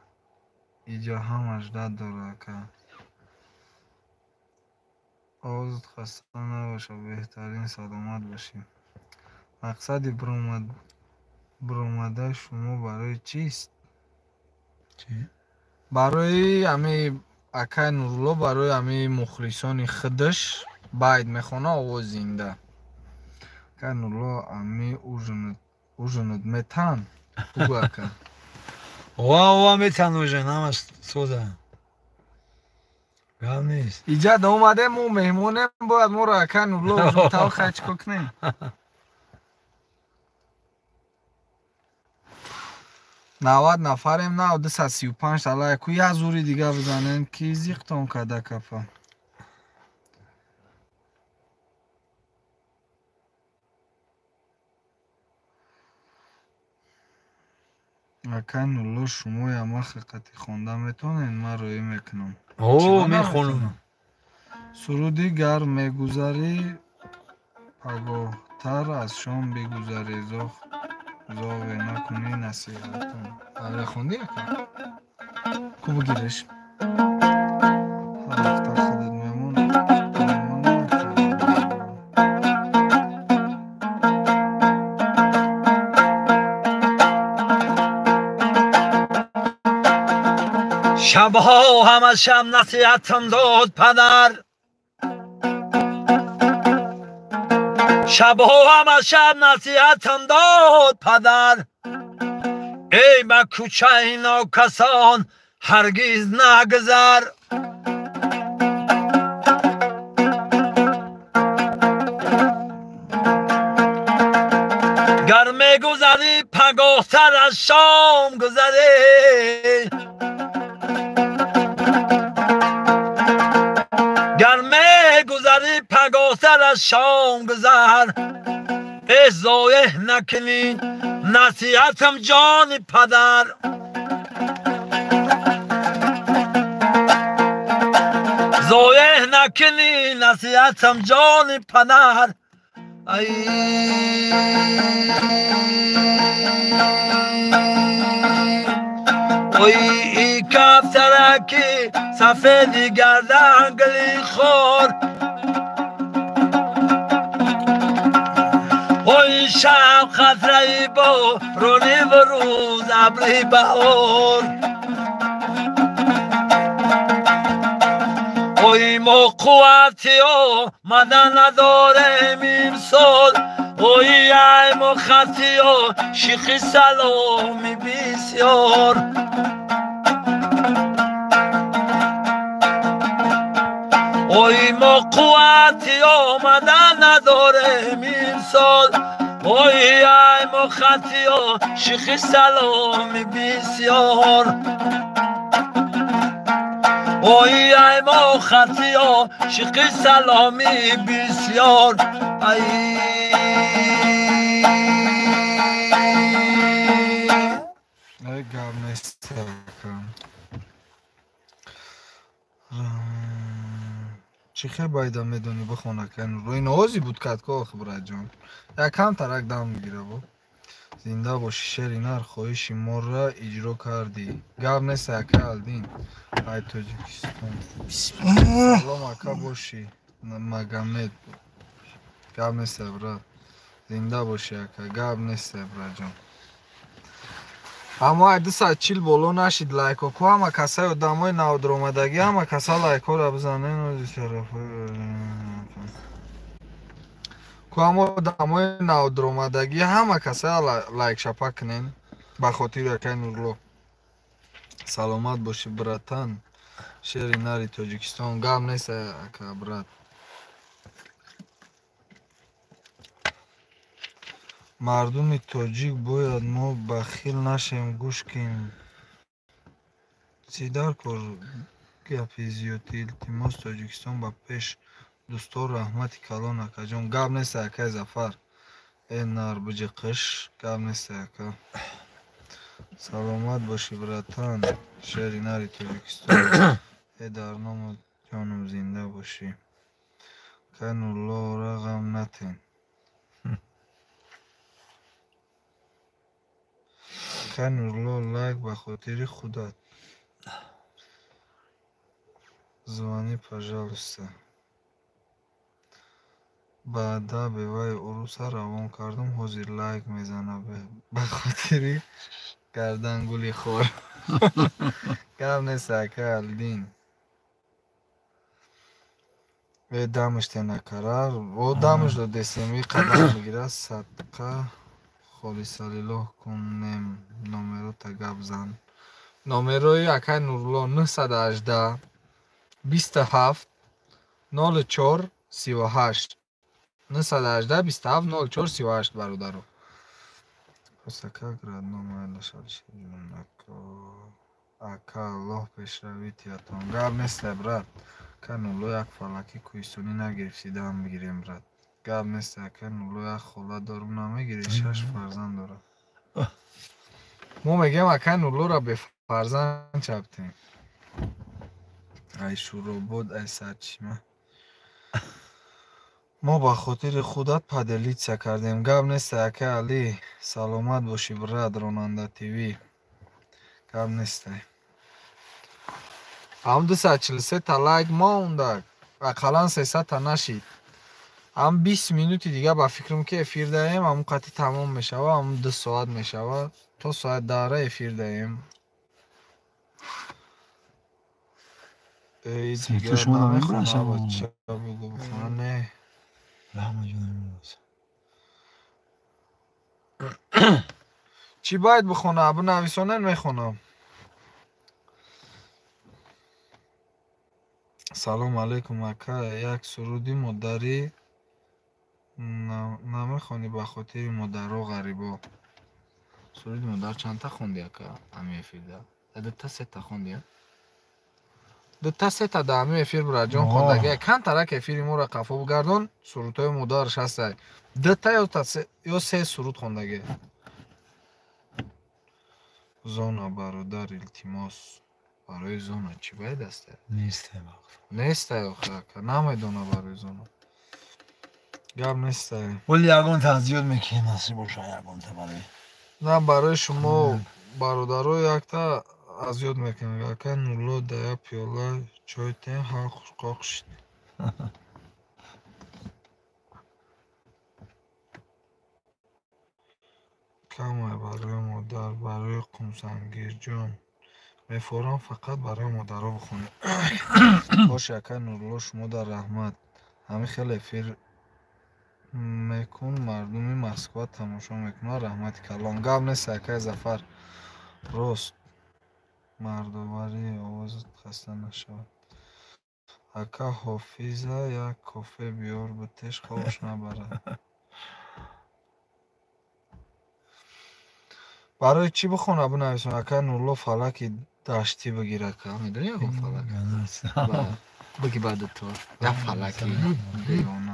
S1: اینجا هم اجداد داره اکا آوازت خسته نباشه بهترین سلامت باشیم مقصد برآمده شما برای چیست؟
S3: چی؟
S1: برای همه اکا نورلو برای همه مخلصان خودش باید میخونه آواز زنده اکا نورلو همه اوژند میتن بگو اکا
S3: وا میتن اوژن همش سوزه گم نیست
S1: اینجا دا اومده مو مهمونه باید ما رو اکا نورلو اوژن تاو خیچ کنیم 90 نفریم نه 235 تا لایک یه زوری دیگه بزنین که زیقتون کده کفه اکا نورلو شما یا ما حقیقتی خونده میتونین من روی میکنم
S3: اوه میخونم
S1: سرودی گر میگذاری پگاهتر از شام بگذاری زاغی نکنی نصیحتون آره خوندی اکا کو بگیرش هر هفته خودت میمون
S2: شبها همه شب نصیحتم داد پدر شبها همه شب نصیحتم داد پدر ای به کوچه اینا کسان هرگز نگذر از شام گذره گرمه گذری پگاهتر از شام گذر ضایع نکنی نصیحتم جان پدر ضایع نکنی نصیحتم جان پدر ای کفترکی سفیدی گردن گلی خور اوی شب خطره با رونی و روز ابری بهار اوی ما قوتی و مدن نداریم امسال اوی ای ما خطی و شیخی سلامی بسیار اوی ما قوتی آمدن نداریم این سال اوی ای ما خطی و شیخ سلامی بسیار اوی ای ما خطی و شیخ سلامی بسیار
S1: ای گرمستکم چی خیلی باید میدونی بخونه کن روی نوازی بود کتکا خبرت جان یکم ترک دم میگیره با زنده باشی شری نر خواهشی مر را اجرا کردی گب نیست یکه الدین ای تاجیکستان سلام اکا باشی مگمد گب نیست برات زنده باشی اکا گب نیست برات جان اما 240 боло нашид лайко ку ҳама касаи одамои навдромадагӣ ҳама каса лайкҳоро бизанен ку ҳама одамои навдромадагӣ ҳама каса лайкшапа кунен ба хотири якай нурло саломат боши братан шери нари тоҷикистон гап нест ака брат мардуми тоҷик бояд мо бахил нашем гӯш кин сидар кор гапи зиёди илтимос тоҷикистон ба пеш дӯстору раҳмати калон акаҷон гап нест акай зафар э нар буҷи қиш гап нест ака саломат боши братан шери нари тоҷикистон э дар номи ҷонум зинда бошӣ кай нурлора ғам натен кай нурло лайк ба хотири худат звони пожалуйста ба адаби вай уруса равон кардам ҳозир лайк мезана ба хотири гардан гули хор гап нест ака алдин э дамыште накарар о дамыш до десеми қадам мегира садқа холисалилоҳ кунем номерота гап зан номерои акай нурло 918 27 04 38 918 27 04 38 бародаро посакак раднома лашалшинако ака аллоҳ пешравитиятон гап нест брат ка нуло як фалаки кӯҳистонӣ нагирифти дам мегирем брат гап нест ака нуло як хола дорум намегири 6 фарзанд дорад мо мегем ака нуллора бефарзанд чаптем ай шуробод ай сарчима мо ба хотири худат паделитсия кардем гап нест ака али саломат боши брат ронанда тв гап нест ам 243 та лайк мондак ақаллан 300 та нашид ам 20 минути дига ба фикрам ки эфир даем ам қати тамом мешава ам 2 соат мешава то соат дара эфир даем эй дига намехонам ча бугу бихона не чӣ бояд бихонам бинависонен мехонам салом алейкум ака як суруди модарӣ намехонӣ ба хотири модаро ғарибо суруди модар чандта хонди ака ҳамин эфирда? Дута сета хонди? Дута сета да ҳамин эфир бураҷон хондаги кан тарак эфири моро қафо бигардон сурудҳои модараш ҳастай. Дута ё се суруд хондаги. Зона бародар илтимос барои зона чӣ бояд аст? Нестай охир ака намедона барои зона. Гап нестай.
S3: ولی یگان تزیاد میکنیم نصیب باشه یگان تباره
S1: نه برای شما برادرها یک تا از یاد میکنم اکا نولو دیا پیاله چای تیم ها خوشقاق شد کمه برای مادر برای قمسنگیر جان میفورم فقط برای مادرها بخونی باشه اکا نولو شما در رحمت همین خیلی افیر میکن مردمی مسکو تماشا میکنه رحمت کلام گپ نیست اکای زفر راست مردواری آوازت خسته نشود اکا حافظه یک کافه بیار بتش خوش نبره برای چی بخونه بنویسم اکا نولو فلکی داشتی بگیر اکا میدونی اکا فلک بگی بعد تو یا فلکی دیوانه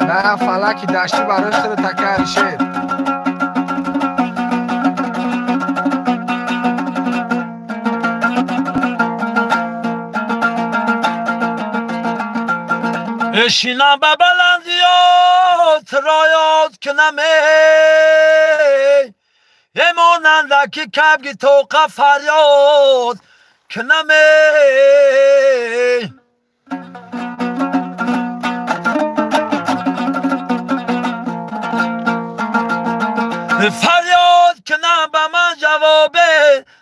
S1: نه فلکی داشتی برای خیلی تکر شد
S2: اشینا به بلندیات رایات کنمه امانندکی کبگی توقع فریاد کنمه فریاد کنم به من جواب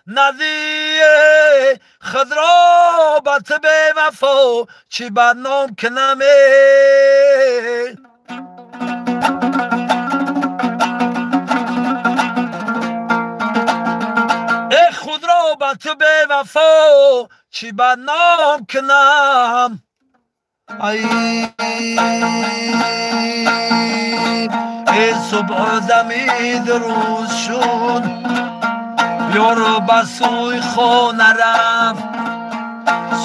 S2: ندیه خضرابت به وفا چی بدنام کنمه ای خضرابت به وفا چی بدنام کنم ای صبح زمین روز شد یارو بسوی خانه رفت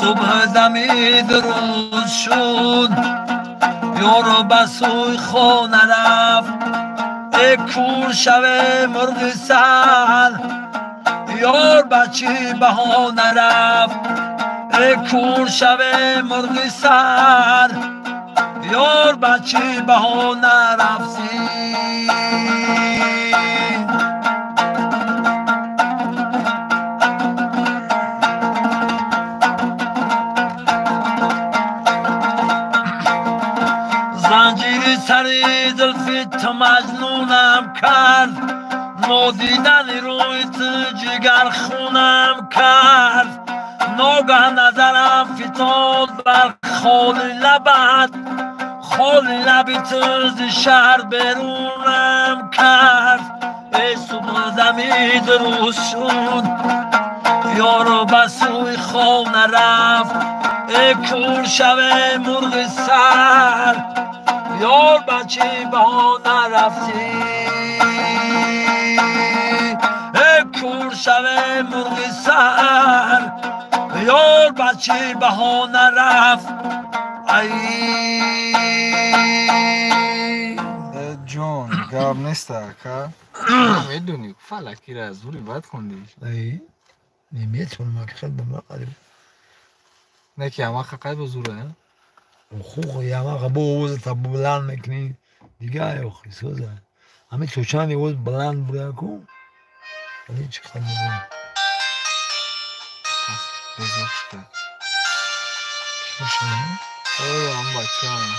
S2: صبح زمین روز شد یارو بسوی خانه رفت ای کور شوه مرغ سر یار بچی بهانه رفت ای کور شوه مرغ سر یار بچی بهانه رفتی زنجیر سری زلفی تو مجنونم کرد نادیدن روی تو جگر خونم کرد ناگه نظرم فتاد بر خالی لبت خالی لبی تو ز شهر برونم کرد ای صبح زمین روز شد یارو بسوی خانه رفت ای کور شوه مرغ سر یار بچه بهانه رفتی ای کور شوه مرغ سر یار بچه بهانه رفت
S1: جون گاب نیست اکا میدونی فلکی را از دوری باید خوندی
S3: ای نمیتونم که خیلی بمرا قریب
S1: نه که همه خیلی بزوره
S3: خوخ یما با اوز تا بلند میکنی دیگه ای خیلی سوزه همه چوچانی اوز بلند بگه کن ولی چه خیلی بزرگ
S1: بزرگ شده
S3: چه شده؟
S1: اوه هم بچه هم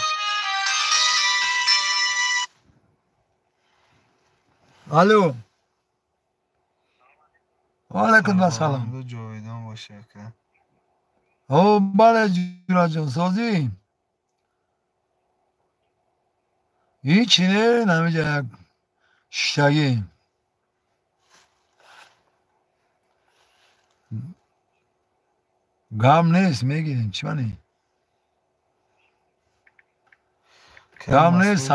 S3: الو وعلیکم السلام
S1: دو جاویدان باشه که
S3: او بله جورا جان سازی هیچی نه نمیجه یک شتگی گام نیست میگیرین چی منی گام نیست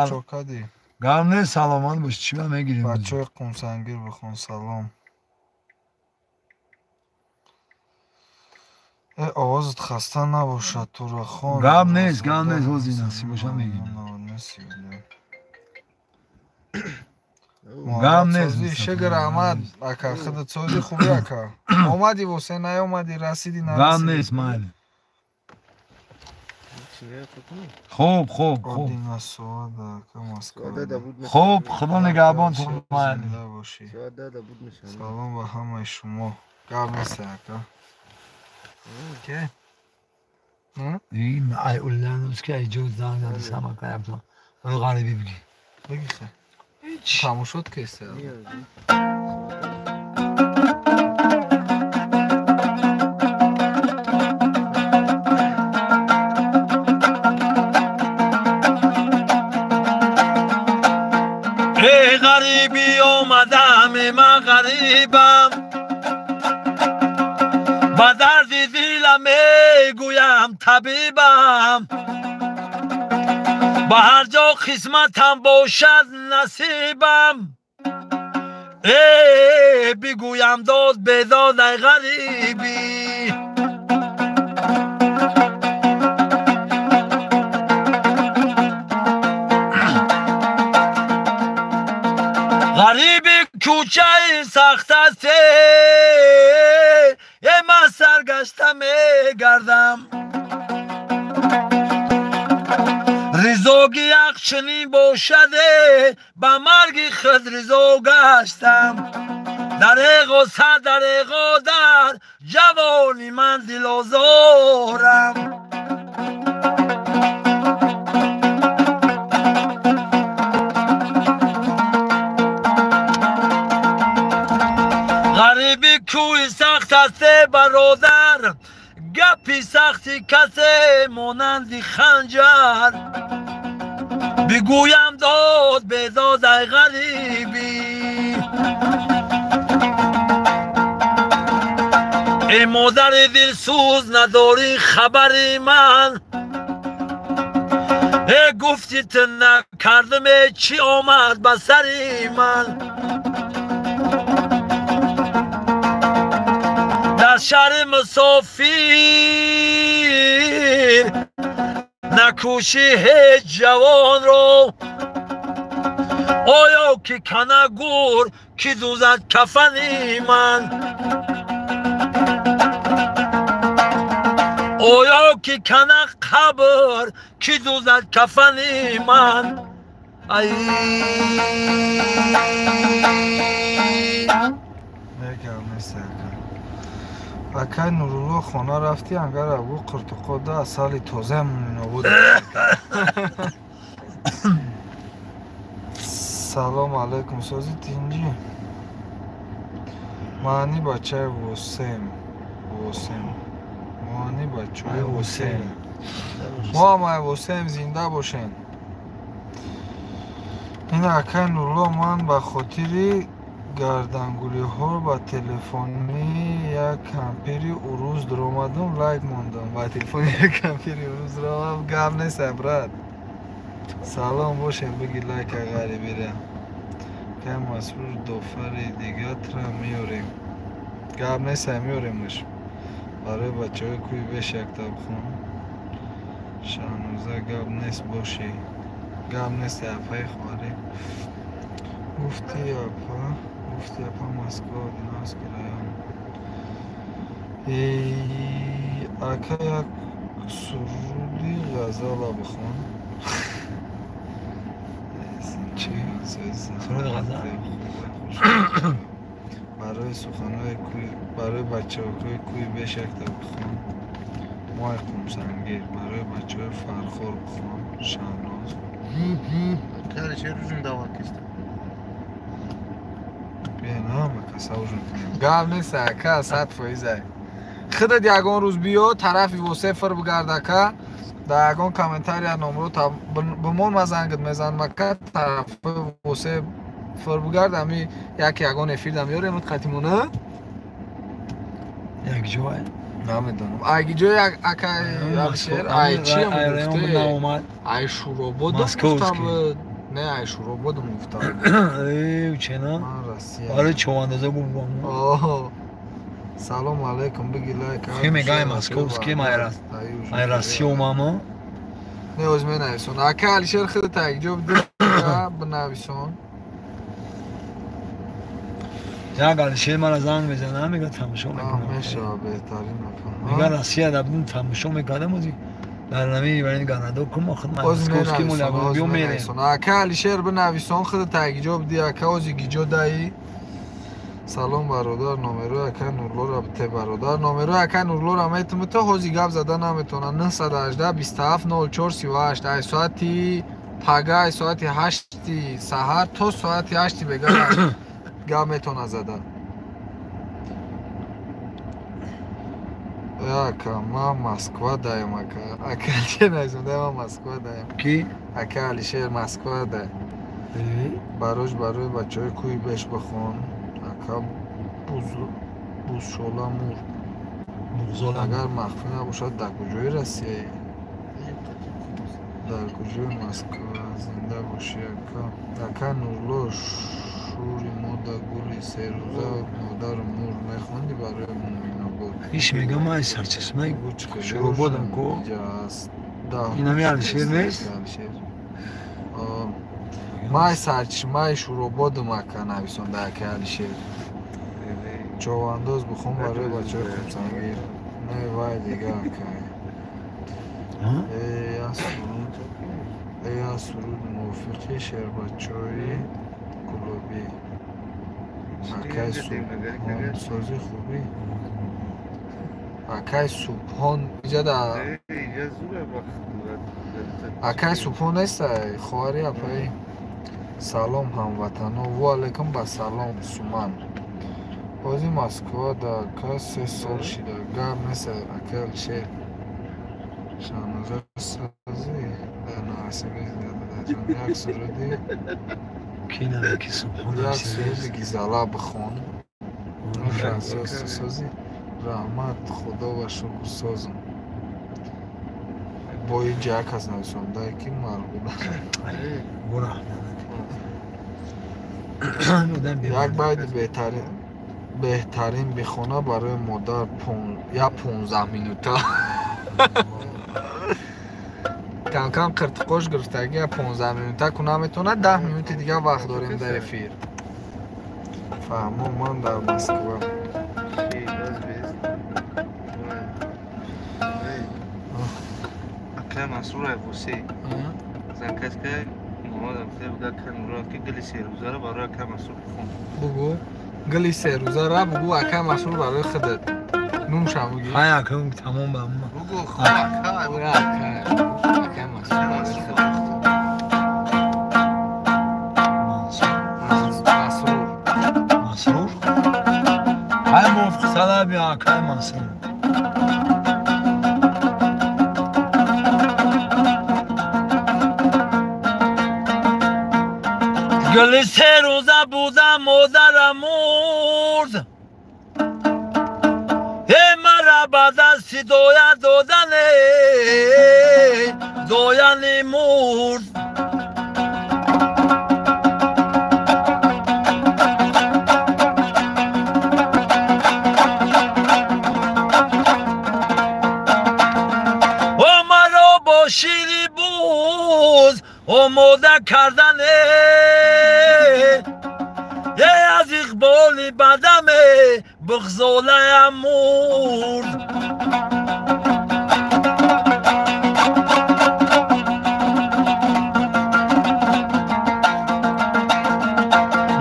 S3: گرم سلامت باش چی هم میگیریم
S1: بچه های قونسنگیر بخون سلام. آوازت خسته نباشد تو را خون.
S3: گرم نیست حوزی نصیب باشم میگیم. گرم نیست
S1: شگر احمد اکا خودت سوزی خوبی اکا اومدی واسه نیومدی رسیدی
S3: گرم
S1: نرسیدی
S3: نیست مالی خوب خوب خدا نگهبان تو مالی
S1: سلام به همه شما. گرم نیست اکا که
S3: این ای اولان روز که ای جوز دارم زنده سمک کرم تو غریبی بگی
S1: بگی خیلی تموم شد که استعداد
S2: ای غریبی آمدم من غریبم با درد دلم میگویم طبیبم با هر جا قسمتم باشد نصیبم ای بگویم داد بداد ای غریبی غریبی کوچه سخت است من سرگشته میگردم ریزوگی اخشنی باشده به مرگ خود ریزو گشتم در غصه در در جوانی من دل آزارم غریبی کوی سخت است برادر گپی سختی کسی مانند خنجر بگویم داد بداد ای غریبی ای مادر دلسوز نداری خبری من ای گفتیت نکردم چی آمد به سری من در شهر مسافر نکوشی هیچ جوان رو آیا که کنه گور که دوزد کفنی من آیا که کنه قبر که دوزد کفنی من ای
S1: اکای نورالله خانه رفتی انگر ابو قرتقاده اصل تازه مونین بود. سلام علیکم سازی تینجی معنی بچه وسیم معنی بچه وسیم ما همه وسیم زنده باشین. این اکای نورالله من به خاطری گردنگولی ها با تلفنی یک کمپیری اروز در آمدم لایک موندم با تلفنی یک کمپیری اروز در آمدم گم نیست برات. سلام باشین بگی لایک غری بیره که مسرور دوفر دیگه تر میاریم گم نیست میاریمش برای بچه های کوی بش یک تبخون شانوزه گم نیست باشی گم نیست اپای خواری گفتی اپا مسکو دیناز کرایم اکا یک سرودی غزال بخون چی؟
S3: سرود غزال
S1: برای سخنهای کوی برای بچه های کوی بش یک بخون مای قونسنگیر برای بچه های فرخور بخون شهناز
S4: خیلی چه روزون دوار کشتم
S1: بینا مکساوجون گام نیست اکا 100% خودت یگان روز بیا طرفی و صفر بگرد که در یگان کامنتار یا نمرو تا بمون مزنگت میزن مکه طرف و صفر بگرد همی یگان افیردم یاره امروز قطیمونه
S3: یک جوه
S1: نمیدونم اگه جای اکا شیر ای چی هم گفته ای شورو بود گفتم نه شروع بودم افتاد
S3: ای چنا
S1: من راسیه
S3: برای چواندازه بودم
S1: اوه سلام علیکم بگی لایک
S3: خیلی گای ماسکوفسکی مایراسیو ماما
S1: نه از من نویسون اکه علیشر خیلی تایجاب دیگه بنویسون
S3: یا گالشیر من زنگ بزنم میگه تماشا میکنم
S1: میشه بهترین میکنم
S3: میگه راسیه دبدون تماشا میکنم موزی برنامه برای گانادو کم خود ماسکوفسکی مولا بیو میره
S1: اکه علیشر بنویسون خیلی تایجاب دی اکه از گیجو دایی سلام برادر نومرو اکه نورلو رابطه برادر نومرو اکه نورلو را میتونم تو حوزی گپ زده نمیتونه 918 27 04 38 ای ساعتی پگه ای ساعتی 8 سحر تو ساعتی 8 بگه گپ میتونه زده اکه ما مسکو دایم اکه چه نیزونده ما مسکو دایم
S3: کی؟
S1: اکه علیشیر مسکو دایم براش برای بچه های کوی بهش بخون اکه بوز شولا مور اگر مخفی نباشد در کجای رسیه در کجای مسکو زنده باشی اکه نورلو شوری مادر گولی سه روزه مادر مور میخوندی برای مومینا بود
S3: ایش میگم ما سرچشمه شروع بودم کو این همی علیشیر نیست؟ ما سرچشمه شروع بودم اکه نویسون در اکه علیشیر چوانداز بخون برای بچه های خوب سنگیر نه وای دیگه اکه ای سرود موفقی شهر بچه های گلوبی اکه سوبهان سازی خوبی اکه سوبهان اینجا در اکه سوبهان نیست خواری اپایی سلام هموطنو و علیکم با سلام سومن بازی مسکو دا که 3 سال شده گم مثل اکل شیر شانوزه سازی در ناسبه زیاده در جان یک سرودی کی نمی که سوبهان
S1: یک سرودی گیزالا بخون فرانسیس سازی رحمت خدا و شکر سازم با این جاک از نویسنده که مربوطه
S3: برا
S1: یک باید بهترین بخونه برای مادر یا 15 مینوتا کم کم قرتقاش گرفتگی یا 15 مینوتا کنه میتونه 10 مینوت دیگه وقت داریم در افیر فهمون من در مسکو
S4: اکه مسرور بوسی زنکش که مامادم خیلی بگه که نورا که گلی 3 روزه را برای اکه مسرور بخون
S1: بگو گلی 3 روزه را بگو اکه مسرور برای خودت نوم شم بگی
S3: های اکه تمام با اما
S4: بگو خواه
S1: اکه مسرور برای خودت
S3: مسرور های موفق طلبی اکه مسرور
S2: گلی 3 روزه بودم مادرم مرد مرا بعد از دایه دادن دایه مرد و مرا با شیری بود آماده کردن از اقبال بدم بغزاله مرد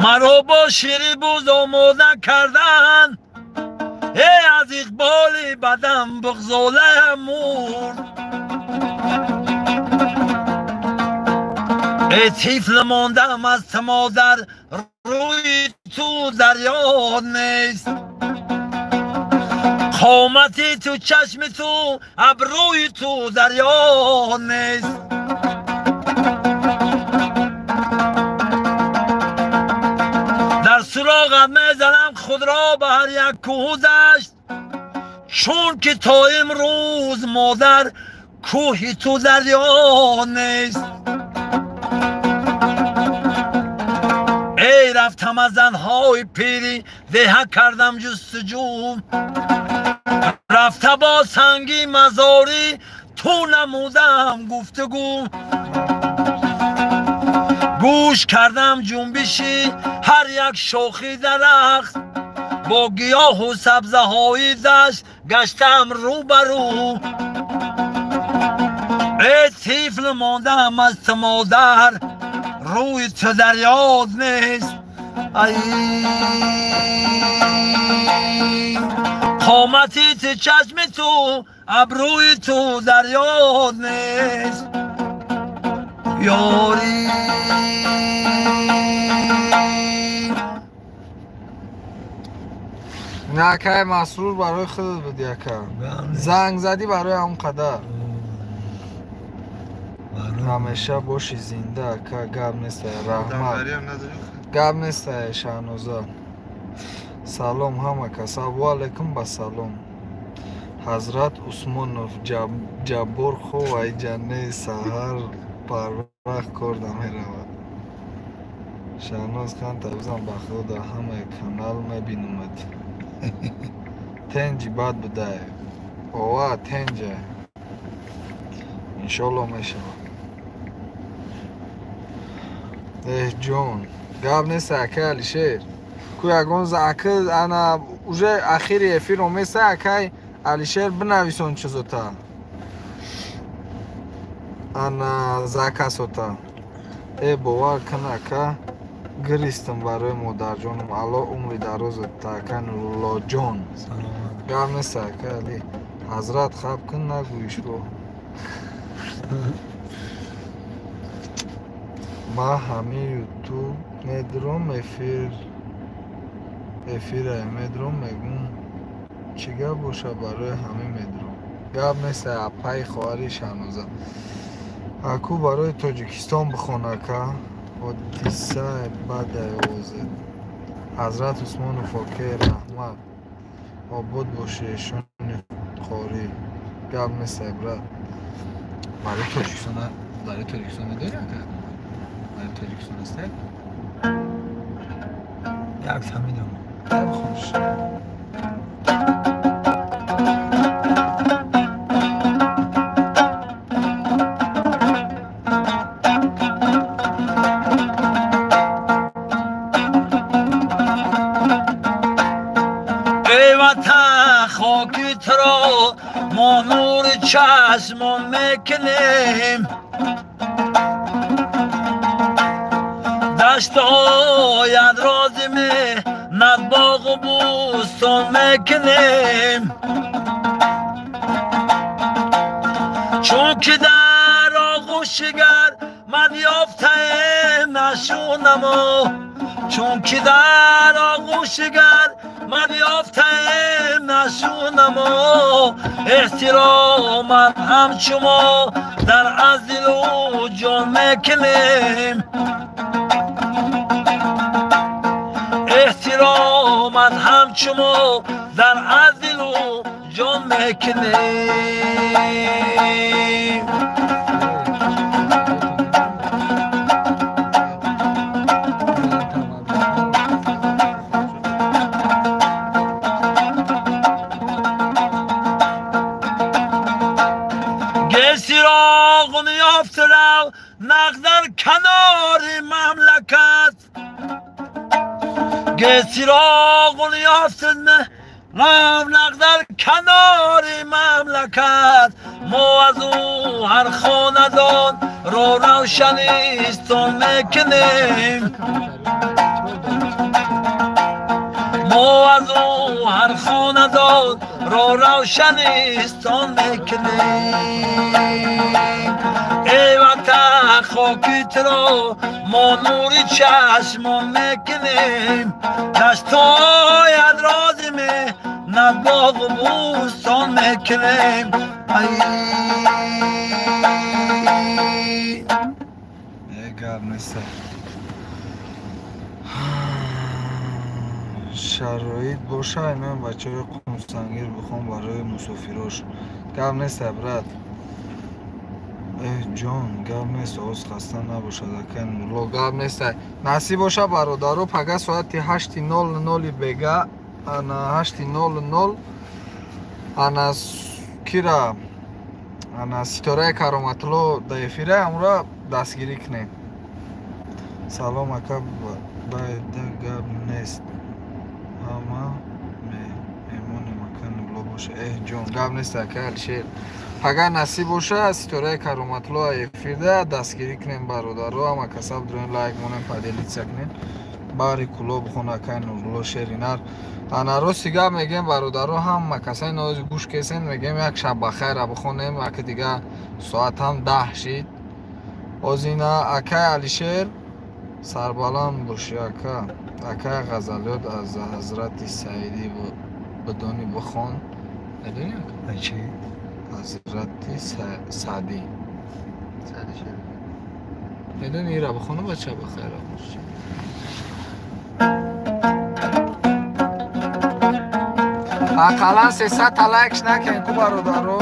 S2: مرا با شیری بوز آماده کردن از اقبال بدم بغزاله مرد ای طفل ماندم از مادر روی تو دریا نیست قامتی تو چشم تو ابروی تو دریا نیست در سراغم میزنم خود را به هر یک کوه دشت چون که تا امروز مادر کوهی تو دریا نیست ای رفتم از زنهای پیری ده کردم جستجو رفته با سنگی مزاری تو نمودم گفتگو گوش کردم جنبشی هر یک شاخی درخت با گیاه و سبزه های دشت گشتم رو برو ای طفل ماندم از مادر روی تو در یاد نیست ای قامتی تو چشم تو ابروی تو در یاد نیست یاری
S1: نکه مسرور برای خودت بود یکه زنگ زدی برای اون قدر همیشه باشی زنده که گب نیسته رحمت گب نیسته شهنوزا سلام همه کسا و علیکم با سلام حضرت عثمانوف جبور خو ای جنه سهر پروخ کردم رود شهنوز خان تبزم بخود همه کانال میبینمد تنجی بد بوده اوه تنجه انشالله میشه اه جون گاب نیست اکه علیشیر کوی اگون زاکه انا اوژه اخیری افیرو میسه اکه علیشیر بنویسون چیزو تا انا زاکه سوتا ای باور کنه که گریستم برای مادر جانم الله عمری دراز تاکن رولا جان گاب نیست اکه علی حضرت خواب کن نگویش رو ما همه یوتیوب میدرم افیر میدرم میگم چیگه باشه برای همه میدرم گب نیست اپای خواری شنوزه اکو برای تاجیکستان بخونه که حدیثه بده اوزد حضرت عثمان فاکه رحمت آباد باشه شون خواری گب نیست برد برای تاجیکستان داری که تاجیکستان است
S3: یک تمیدم
S1: خیلی خوش
S2: ای وطن خاکی تو را ما نور چشمان میکنیم دشت‌های رازمی ند باغ و بوستان میکنیم چون که در آغوش گرمت یافتیم نشونما چون که در آغوش گرمت یافتیم نشونما احترامت همچما در از دل و جان میکنیم احترامت همچما در از دل و جان میکنیم گسی را غنیافت رو نقدر کنار مملکت گسی را غنیافت نقدر کنار مملکت ما از او هر خاندان رو روشنیستان میکنیم ما از او هر خاندان رو روشنیستان میکنیم ای وطن خاکی تو را ما نوری چشمان میکنیم دشتای ادرازمی ند باغ و بوستان میکنیم
S1: اگر نیست شرایط باشه من بچه های قمسنگیر بخوام برای مسافراش گم نیست برد جان گپ نیست عوض خسته نباشد اکن نورلا گپ نیست نصیب باشه برادرو پگه ساعت 8:00 بگه انا 8:00 انا کیرا انا ستاره کرامتلو در افیره امورا دستگیری کنیم سلام اکا باید گپ نیست اما میمون مکان نورلا باشه جان گپ نیست اکل شیر اگر نصیب باشه ستاره کرامتلو افیده دستگیری کنیم برادرو اما کسب درون لایک مونم پادلیت کنیم باری کلو بخونه که نورلا شیرینر انا رو سیگه میگیم برادرو هم کسای نوازی گوش کسین میگیم یک شب بخیر بخونیم اکه دیگه ساعت هم 10 شید از اینا اکه علیشیر سربلند باشی اکه غزلیات از حضرت سعیدی بدونی بخون ندونی اکه؟
S3: چی؟
S1: حضرت سعدی
S4: شد.
S1: ندونی ایره بخونه بچه بخیر باشی اقلا 300 لایکش نکن کو برادرو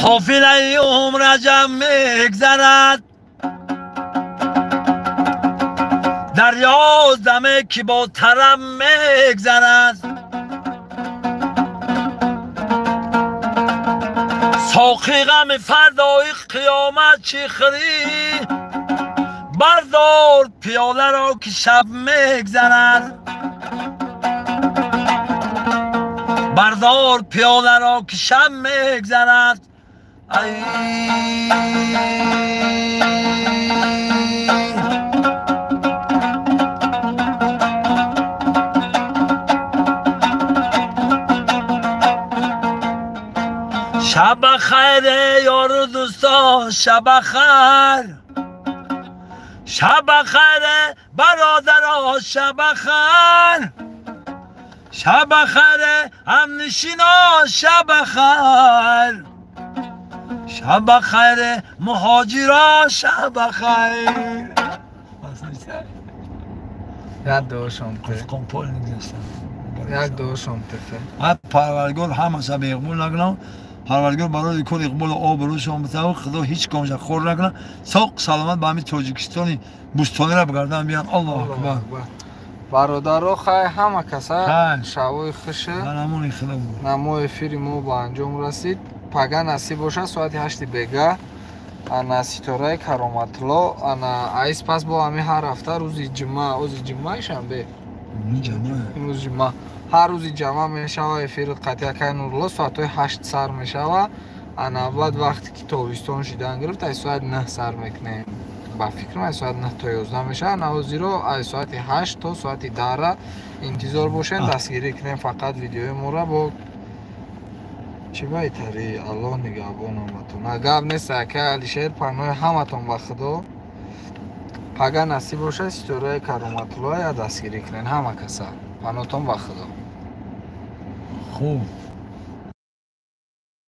S2: قافله عمر جمع میگذرد دریا دمه که با ترم میگذرد ساقی غم فردای قیامت چی خری بردار پیاله را که شب میگذرد بردار پیاله را که شب میگذرد شب خیر یار دوستان شب خیر شب خیر برادران شب خیر شب خیر همنشینان شب خیر شب خیر مهاجران شب خیر
S1: یک دو شامته
S3: کمپول نگذاشتم
S1: یک دو شامته
S3: پروردگار همه شب اقبال نکنم پروردگار برای کل اقبال آب رو شما بتاو خدا هیچ کامش خور نکنه ساق سلامت به همین تاجیکستانی بوستانی را بگردن بیان الله اکبر
S1: برادرو خیلی همه کسا شوای خوشه
S3: نمون خدا بود
S1: نمو افیری مو با انجام رسید پگه نصیب باشه ساعت 8 بگه انا ستاره کرامتلو انا ایس پس با همه هر هفته روزی جمعه شنبه روز جمعه هر روزی جمعه میشه و افیر قطعه که نورلا ساعت 8 سر میشه و انا بعد وقتی که تابستان شدن گرفت ای ساعت 9 سر میکنه با فکر من ساعت 9 تا 11 میشه نوازی رو از ساعت 8 تا ساعت 10 انتظار باشین دستگیری کنیم فقط ویدیوی ما با چی بایتری الله نگهبان همتون اگر نیست که علیشیر پناه همتون با خدا پگه نصیب باشه ستاره کرامتلو یا دستگیری کنین همه کسا پناهتون با خدا
S3: خوب